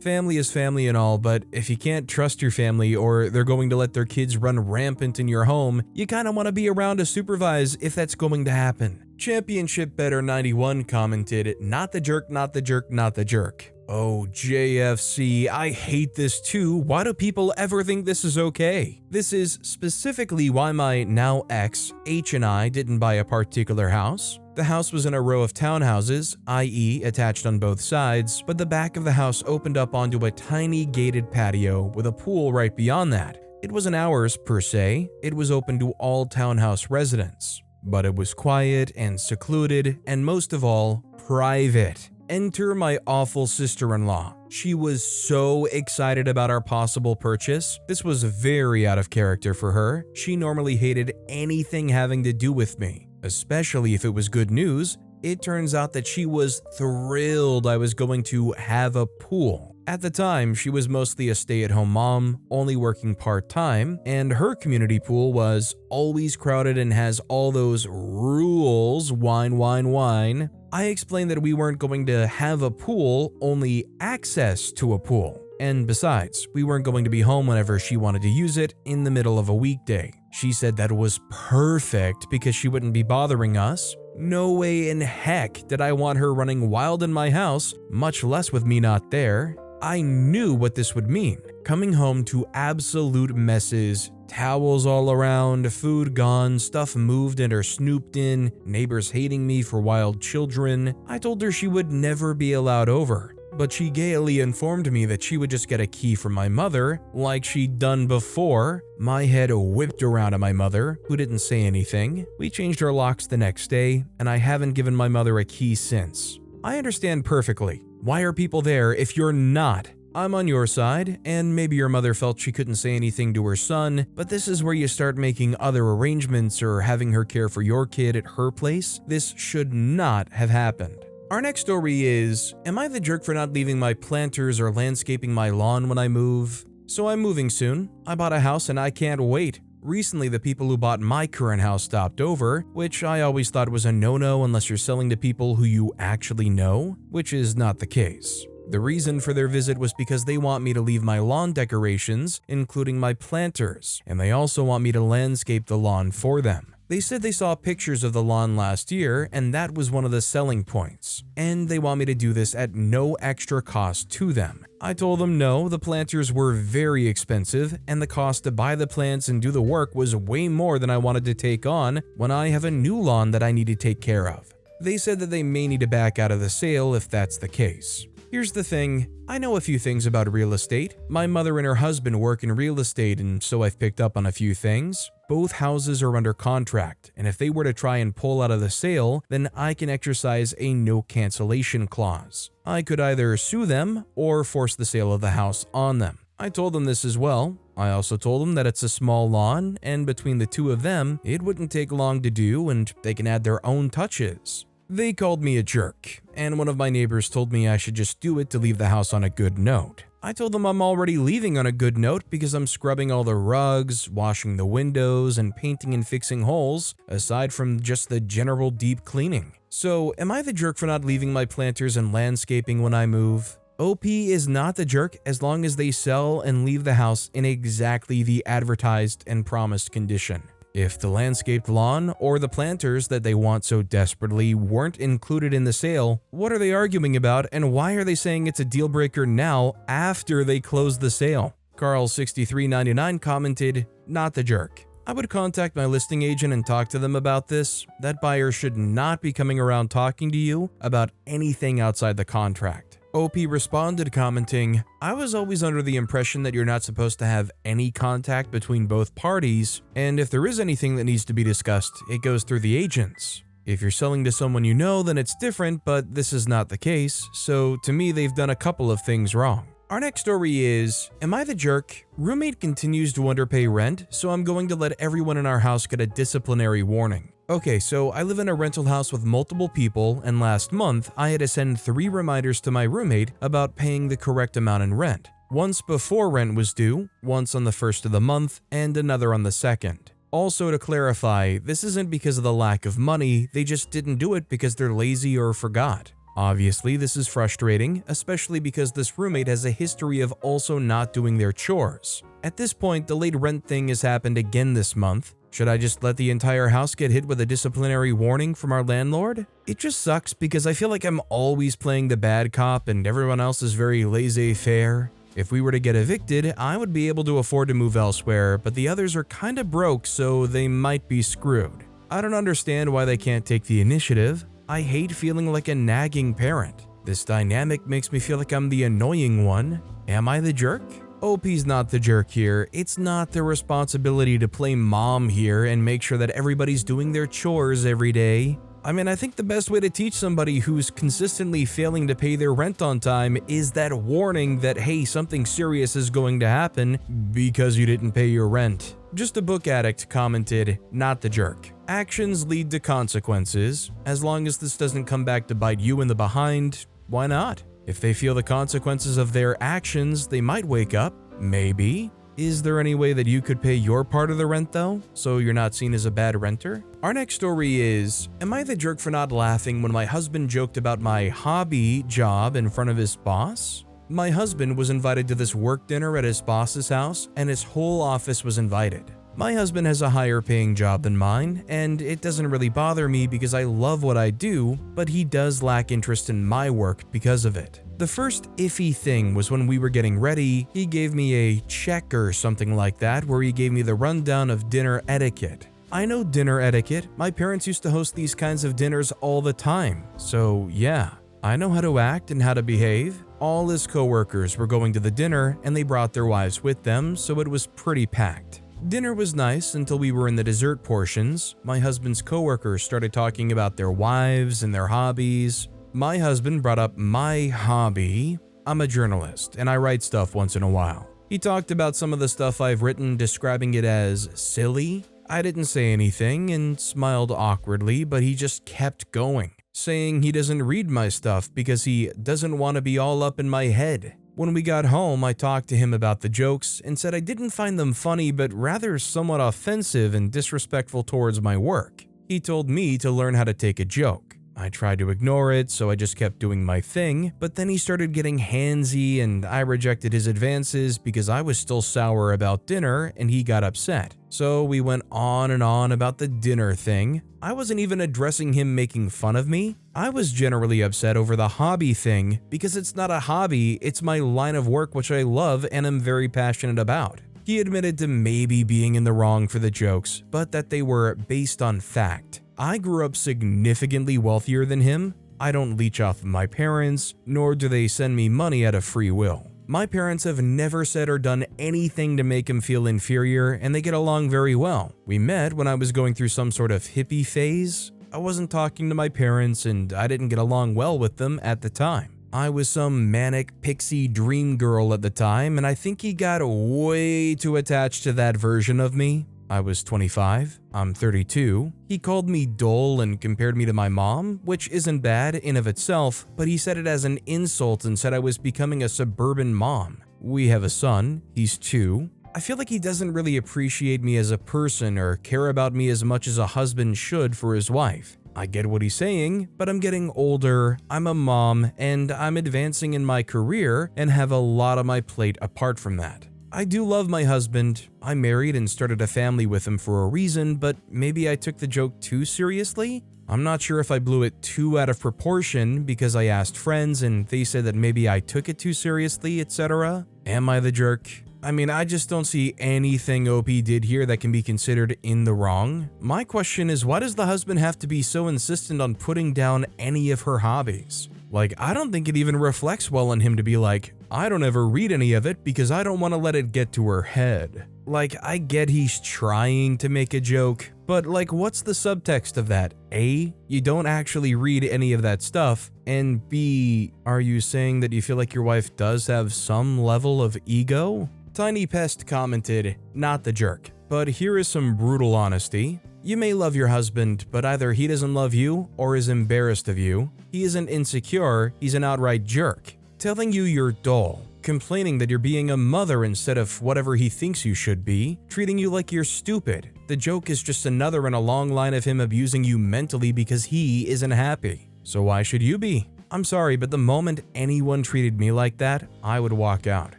S1: Family is family and all, but if you can't trust your family or they're going to let their kids run rampant in your home, you kinda wanna be around to supervise if that's going to happen. Championship Better 91 commented, "Not the jerk, not the jerk, not the jerk." Oh, JFC, I hate this too. Why do people ever think this is okay? This is specifically why my now ex, H, and I didn't buy a particular house. The house was in a row of townhouses, i.e. attached on both sides, but the back of the house opened up onto a tiny gated patio with a pool right beyond that. It wasn't ours per se, it was open to all townhouse residents. But it was quiet and secluded, and most of all, private. Enter my awful sister-in-law. She was so excited about our possible purchase. This was very out of character for her. She normally hated anything having to do with me, especially if it was good news. It turns out that she was thrilled I was going to have a pool. At the time, she was mostly a stay-at-home mom, only working part-time, and her community pool was always crowded and has all those rules, wine. I explained that we weren't going to have a pool, only access to a pool. And besides, we weren't going to be home whenever she wanted to use it in the middle of a weekday. She said that was perfect because she wouldn't be bothering us. No way in heck did I want her running wild in my house, much less with me not there. I knew what this would mean. Coming home to absolute messes, towels all around, food gone, stuff moved and or snooped in, neighbors hating me for wild children. I told her she would never be allowed over, but she gaily informed me that she would just get a key from my mother, like she'd done before. My head whipped around at my mother, who didn't say anything. We changed our locks the next day, and I haven't given my mother a key since. I understand perfectly. Why are people there if you're not? I'm on your side, and maybe your mother felt she couldn't say anything to her son, but this is where you start making other arrangements or having her care for your kid at her place. This should not have happened. Our next story is, am I the jerk for not leaving my planters or landscaping my lawn when I move? So I'm moving soon. I bought a house and I can't wait. Recently, the people who bought my current house stopped over, which I always thought was a no-no unless you're selling to people who you actually know, which is not the case. The reason for their visit was because they want me to leave my lawn decorations, including my planters, and they also want me to landscape the lawn for them. They said they saw pictures of the lawn last year, and that was one of the selling points, and they want me to do this at no extra cost to them. I told them no, the planters were very expensive, and the cost to buy the plants and do the work was way more than I wanted to take on when I have a new lawn that I need to take care of. They said that they may need to back out of the sale if that's the case. Here's the thing, I know a few things about real estate. My mother and her husband work in real estate, and so I've picked up on a few things. Both houses are under contract, and if they were to try and pull out of the sale, then I can exercise a no cancellation clause. I could either sue them or force the sale of the house on them. I told them this as well. I also told them that it's a small lawn, and between the two of them, it wouldn't take long to do and they can add their own touches. They called me a jerk, and one of my neighbors told me I should just do it to leave the house on a good note. I told them I'm already leaving on a good note because I'm scrubbing all the rugs, washing the windows, and painting and fixing holes, aside from just the general deep cleaning. So, am I the jerk for not leaving my planters and landscaping when I move? OP is not the jerk as long as they sell and leave the house in exactly the advertised and promised condition. If the landscaped lawn or the planters that they want so desperately weren't included in the sale, what are they arguing about and why are they saying it's a deal breaker now after they close the sale? Carl6399 commented, not the jerk. I would contact my listing agent and talk to them about this. That buyer should not be coming around talking to you about anything outside the contract. OP responded commenting, I was always under the impression that you're not supposed to have any contact between both parties, and if there is anything that needs to be discussed, it goes through the agents. If you're selling to someone you know, then it's different, but this is not the case, so to me they've done a couple of things wrong. Our next story is, am I the jerk? Roommate continues to underpay rent, so I'm going to let everyone in our house get a disciplinary warning. Okay, so I live in a rental house with multiple people, and last month I had to send 3 reminders to my roommate about paying the correct amount in rent. Once before rent was due, once on the first of the month, and another on the second. Also to clarify, this isn't because of the lack of money, they just didn't do it because they're lazy or forgot. Obviously, this is frustrating, especially because this roommate has a history of also not doing their chores. At this point, the late rent thing has happened again this month. Should I just let the entire house get hit with a disciplinary warning from our landlord? It just sucks because I feel like I'm always playing the bad cop and everyone else is very laissez-faire. If we were to get evicted, I would be able to afford to move elsewhere, but the others are kinda broke, so they might be screwed. I don't understand why they can't take the initiative. I hate feeling like a nagging parent. This dynamic makes me feel like I'm the annoying one. Am I the jerk? OP's not the jerk here. It's not their responsibility to play mom here and make sure that everybody's doing their chores every day. I mean, I think the best way to teach somebody who's consistently failing to pay their rent on time is that warning that, hey, something serious is going to happen because you didn't pay your rent. Just a book addict commented, not the jerk. Actions lead to consequences. As long as this doesn't come back to bite you in the behind, why not? If they feel the consequences of their actions, they might wake up. Maybe. Is there any way that you could pay your part of the rent though, so you're not seen as a bad renter? Our next story is, am I the jerk for not laughing when my husband joked about my hobby job in front of his boss? My husband was invited to this work dinner at his boss's house, and his whole office was invited. My husband has a higher paying job than mine, and it doesn't really bother me because I love what I do, but he does lack interest in my work because of it. The first iffy thing was when we were getting ready, he gave me a check or something like that where he gave me the rundown of dinner etiquette. I know dinner etiquette. My parents used to host these kinds of dinners all the time. So yeah, I know how to act and how to behave. All his coworkers were going to the dinner and they brought their wives with them, so it was pretty packed. Dinner was nice until we were in the dessert portions. My husband's coworkers started talking about their wives and their hobbies. My husband brought up my hobby. I'm a journalist and I write stuff once in a while. He talked about some of the stuff I've written, describing it as silly. I didn't say anything and smiled awkwardly, but he just kept going, saying he doesn't read my stuff because he doesn't want to be all up in my head. When we got home, I talked to him about the jokes and said I didn't find them funny, but rather somewhat offensive and disrespectful towards my work. He told me to learn how to take a joke. I tried to ignore it, so I just kept doing my thing, but then he started getting handsy and I rejected his advances because I was still sour about dinner and he got upset. So we went on and on about the dinner thing. I wasn't even addressing him making fun of me. I was generally upset over the hobby thing because it's not a hobby, it's my line of work which I love and am very passionate about. He admitted to maybe being in the wrong for the jokes, but that they were based on fact. I grew up significantly wealthier than him. I don't leech off of my parents, nor do they send me money out of free will. My parents have never said or done anything to make him feel inferior, and they get along very well. We met when I was going through some sort of hippie phase. I wasn't talking to my parents, and I didn't get along well with them at the time. I was some manic pixie dream girl at the time, and I think he got way too attached to that version of me. I was 25, I'm 32. He called me dull and compared me to my mom, which isn't bad in of itself, but he said it as an insult and said I was becoming a suburban mom. We have a son, he's 2. I feel like he doesn't really appreciate me as a person or care about me as much as a husband should for his wife. I get what he's saying, but I'm getting older, I'm a mom, and I'm advancing in my career and have a lot on my plate apart from that. I do love my husband. I married and started a family with him for a reason, but maybe I took the joke too seriously? I'm not sure if I blew it too out of proportion because I asked friends and they said that maybe I took it too seriously, etc. Am I the jerk? I mean, I just don't see anything OP did here that can be considered in the wrong. My question is, why does the husband have to be so insistent on putting down any of her hobbies? Like, I don't think it even reflects well on him to be like, I don't ever read any of it because I don't want to let it get to her head. Like, I get he's trying to make a joke, but like, what's the subtext of that? A, you don't actually read any of that stuff, and B, are you saying that you feel like your wife does have some level of ego? Tiny Pest commented, not the jerk, but here is some brutal honesty. You may love your husband, but either he doesn't love you or is embarrassed of you. He isn't insecure, he's an outright jerk. Telling you you're dull, complaining that you're being a mother instead of whatever he thinks you should be, treating you like you're stupid. The joke is just another in a long line of him abusing you mentally because he isn't happy. So why should you be? I'm sorry, but the moment anyone treated me like that, I would walk out.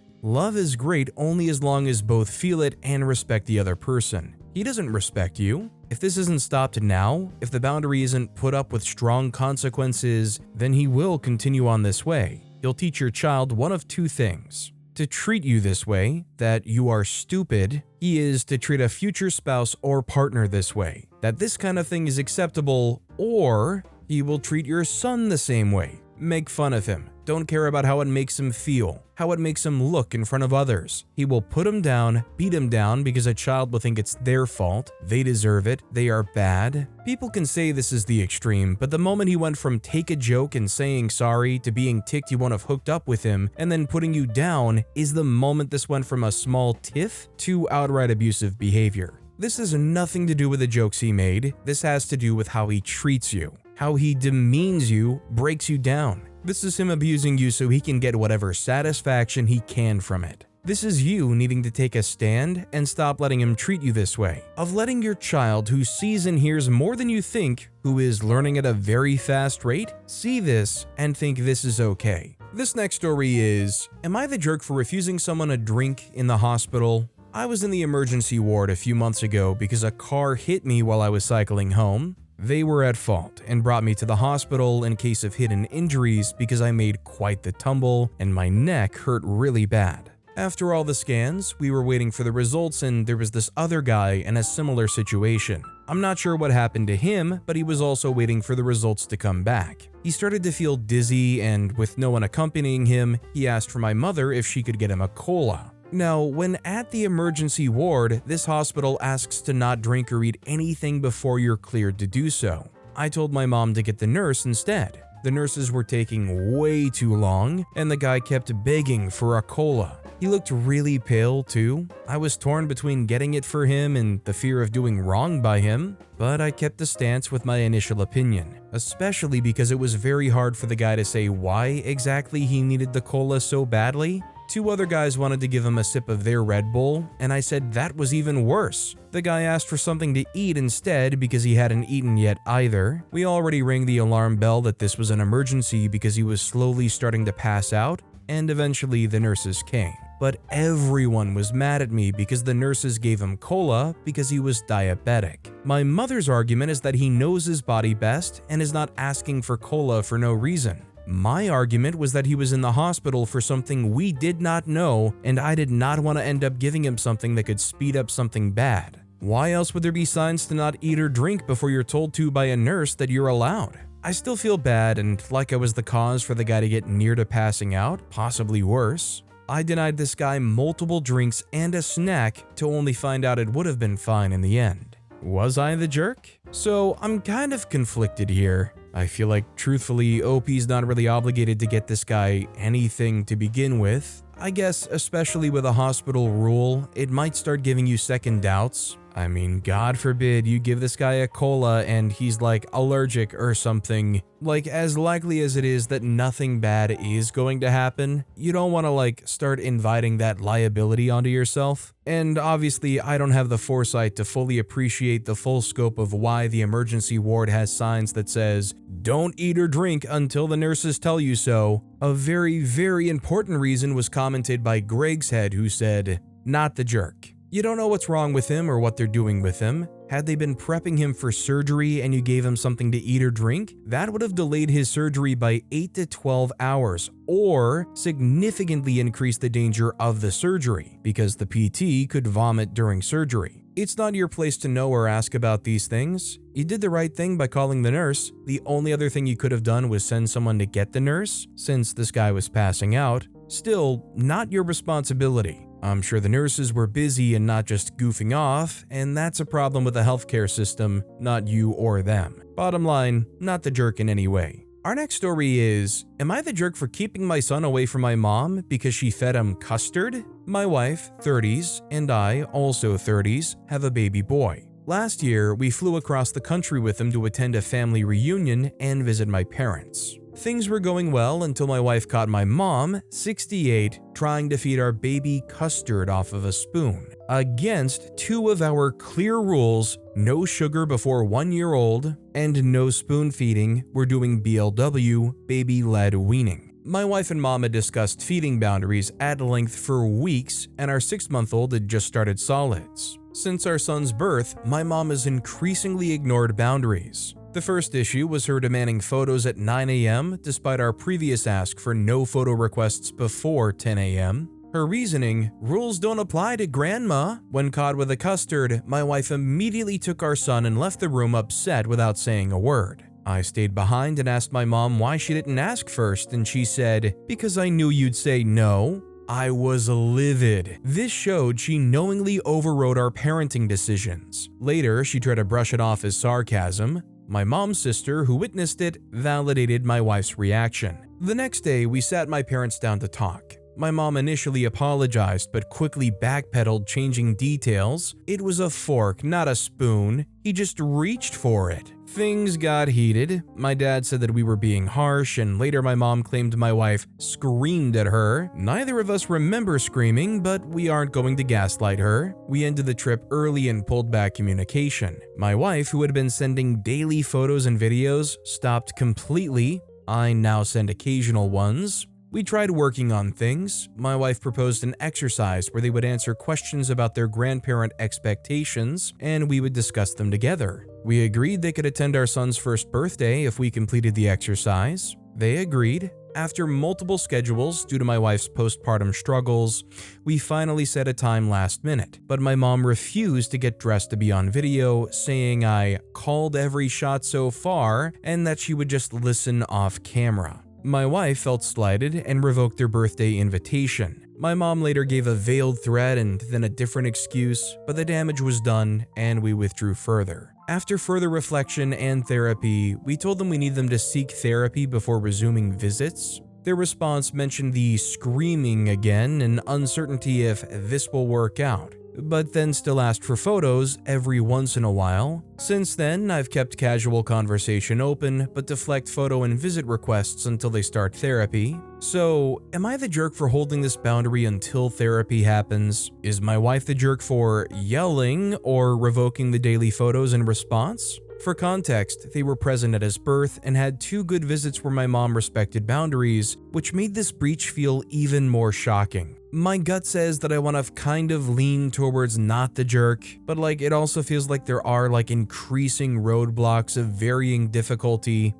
S1: Love is great only as long as both feel it and respect the other person. He doesn't respect you. If this isn't stopped now, if the boundary isn't put up with strong consequences, then he will continue on this way. He'll teach your child one of two things. To treat you this way, that you are stupid. He is to treat a future spouse or partner this way, that this kind of thing is acceptable, or he will treat your son the same way. Make fun of him. don't care about how it makes him feel, how it makes him look in front of others. He will put him down, beat him down because a child will think it's their fault, they deserve it, they are bad. People can say this is the extreme, but the moment he went from take a joke and saying sorry to being ticked you won't have hooked up with him and then putting you down is the moment this went from a small tiff to outright abusive behavior. This has nothing to do with the jokes he made, this has to do with how he treats you. How he demeans you, breaks you down. This is him abusing you so he can get whatever satisfaction he can from it. This is you needing to take a stand and stop letting him treat you this way. Of letting your child who sees and hears more than you think, who is learning at a very fast rate, see this and think this is okay. This next story is, am I the jerk for refusing someone a drink in the hospital? I was in the emergency ward a few months ago because a car hit me while I was cycling home. They were at fault and brought me to the hospital in case of hidden injuries because I made quite the tumble and my neck hurt really bad. After all the scans, we were waiting for the results and there was this other guy in a similar situation. I'm not sure what happened to him, but he was also waiting for the results to come back. He started to feel dizzy and with no one accompanying him, he asked for my mother if she could get him a cola. Now, when at the emergency ward, this hospital asks to not drink or eat anything before you're cleared to do so. I told my mom to get the nurse instead. The nurses were taking way too long, and the guy kept begging for a cola. He looked really pale too. I was torn between getting it for him and the fear of doing wrong by him, but I kept the stance with my initial opinion, especially because it was very hard for the guy to say why exactly he needed the cola so badly. Two other guys wanted to give him a sip of their Red Bull, and I said that was even worse. The guy asked for something to eat instead because he hadn't eaten yet either. We already rang the alarm bell that this was an emergency because he was slowly starting to pass out, and eventually the nurses came. But everyone was mad at me because the nurses gave him cola because he was diabetic. My mother's argument is that he knows his body best and is not asking for cola for no reason. My argument was that he was in the hospital for something we did not know, and I did not want to end up giving him something that could speed up something bad. Why else would there be signs to not eat or drink before you're told to by a nurse that you're allowed? I still feel bad and like I was the cause for the guy to get near to passing out, possibly worse. I denied this guy multiple drinks and a snack to only find out it would have been fine in the end. Was I the jerk? So I'm kind of conflicted here. I feel like truthfully OP's not really obligated to get this guy anything to begin with. I guess especially with a hospital rule, it might start giving you second doubts. I mean, God forbid you give this guy a cola and he's like allergic or something. Like, as likely as it is that nothing bad is going to happen, you don't want to like start inviting that liability onto yourself. And obviously I don't have the foresight to fully appreciate the full scope of why the emergency ward has signs that says, don't eat or drink until the nurses tell you so. A very, very important reason was commented by Greg's Head, who said, not the jerk. You don't know what's wrong with him or what they're doing with him. Had they been prepping him for surgery and you gave him something to eat or drink, that would have delayed his surgery by 8 to 12 hours or significantly increased the danger of the surgery because the PT could vomit during surgery. It's not your place to know or ask about these things. You did the right thing by calling the nurse. The only other thing you could have done was send someone to get the nurse, since this guy was passing out. Still, not your responsibility. I'm sure the nurses were busy and not just goofing off, and that's a problem with the healthcare system, not you or them. Bottom line, not the jerk in any way. Our next story is, am I the jerk for keeping my son away from my mom because she fed him custard? My wife, 30s, and I, also 30s, have a baby boy. Last year, we flew across the country with him to attend a family reunion and visit my parents. Things were going well until my wife caught my mom, 68, trying to feed our baby custard off of a spoon. Against two of our clear rules, no sugar before 1 year old, and no spoon feeding, we're doing BLW, baby-led weaning. My wife and mom had discussed feeding boundaries at length for weeks, and our 6-month-old had just started solids. Since our son's birth, my mom has increasingly ignored boundaries. The first issue was her demanding photos at 9 a.m. despite our previous ask for no photo requests before 10 a.m. Her reasoning, rules don't apply to grandma. When caught with a custard, my wife immediately took our son and left the room upset without saying a word. I stayed behind and asked my mom why she didn't ask first, and she said, "Because I knew you'd say no." I was livid. This showed she knowingly overrode our parenting decisions. Later, she tried to brush it off as sarcasm. My mom's sister, who witnessed it, validated my wife's reaction. The next day, we sat my parents down to talk. My mom initially apologized but quickly backpedaled, changing details. It was a fork, not a spoon. He just reached for it. Things got heated. My dad said that we were being harsh, and later my mom claimed my wife screamed at her. Neither of us remember screaming, but we aren't going to gaslight her. We ended the trip early and pulled back communication. My wife, who had been sending daily photos and videos, stopped completely. I now send occasional ones. We tried working on things. My wife proposed an exercise where they would answer questions about their grandparent expectations, and we would discuss them together. We agreed they could attend our son's first birthday if we completed the exercise. They agreed. After multiple schedules due to my wife's postpartum struggles, we finally set a time last minute, but my mom refused to get dressed to be on video, saying I called every shot so far and that she would just listen off camera. My wife felt slighted and revoked their birthday invitation. My mom later gave a veiled threat and then a different excuse, but the damage was done and we withdrew further. After further reflection and therapy, we told them we need them to seek therapy before resuming visits. Their response mentioned the screaming again and uncertainty if this will work out, but then still asked for photos every once in a while. Since then, I've kept casual conversation open, but deflect photo and visit requests until they start therapy. So, am I the jerk for holding this boundary until therapy happens? Is my wife the jerk for yelling or revoking the daily photos in response? For context, they were present at his birth and had 2 good visits where my mom respected boundaries, which made this breach feel even more shocking. My gut says that I want to kind of lean towards not the jerk, but it also feels like there are increasing roadblocks of varying difficulty,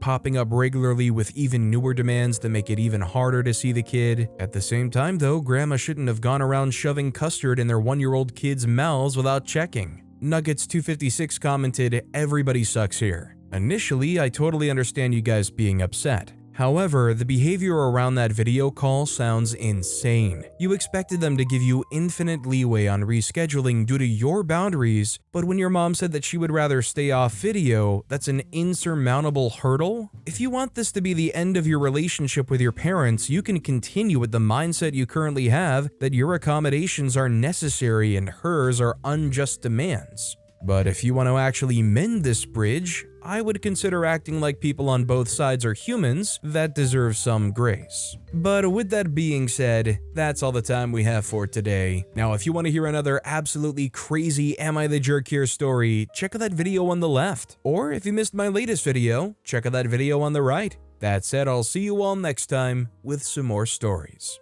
S1: popping up regularly with even newer demands that make it even harder to see the kid. At the same time though, grandma shouldn't have gone around shoving custard in their 1-year-old kids' mouths without checking. Nuggets256 commented, "Everybody sucks here. Initially, I totally understand you guys being upset. However, the behavior around that video call sounds insane. You expected them to give you infinite leeway on rescheduling due to your boundaries, but when your mom said that she would rather stay off video, that's an insurmountable hurdle? If you want this to be the end of your relationship with your parents, you can continue with the mindset you currently have that your accommodations are necessary and hers are unjust demands. But if you want to actually mend this bridge, I would consider acting like people on both sides are humans that deserve some grace." But with that being said, that's all the time we have for today. Now, if you want to hear another absolutely crazy Am I the Jerk Here story, check out that video on the left. Or if you missed my latest video, check out that video on the right. That said, I'll see you all next time with some more stories.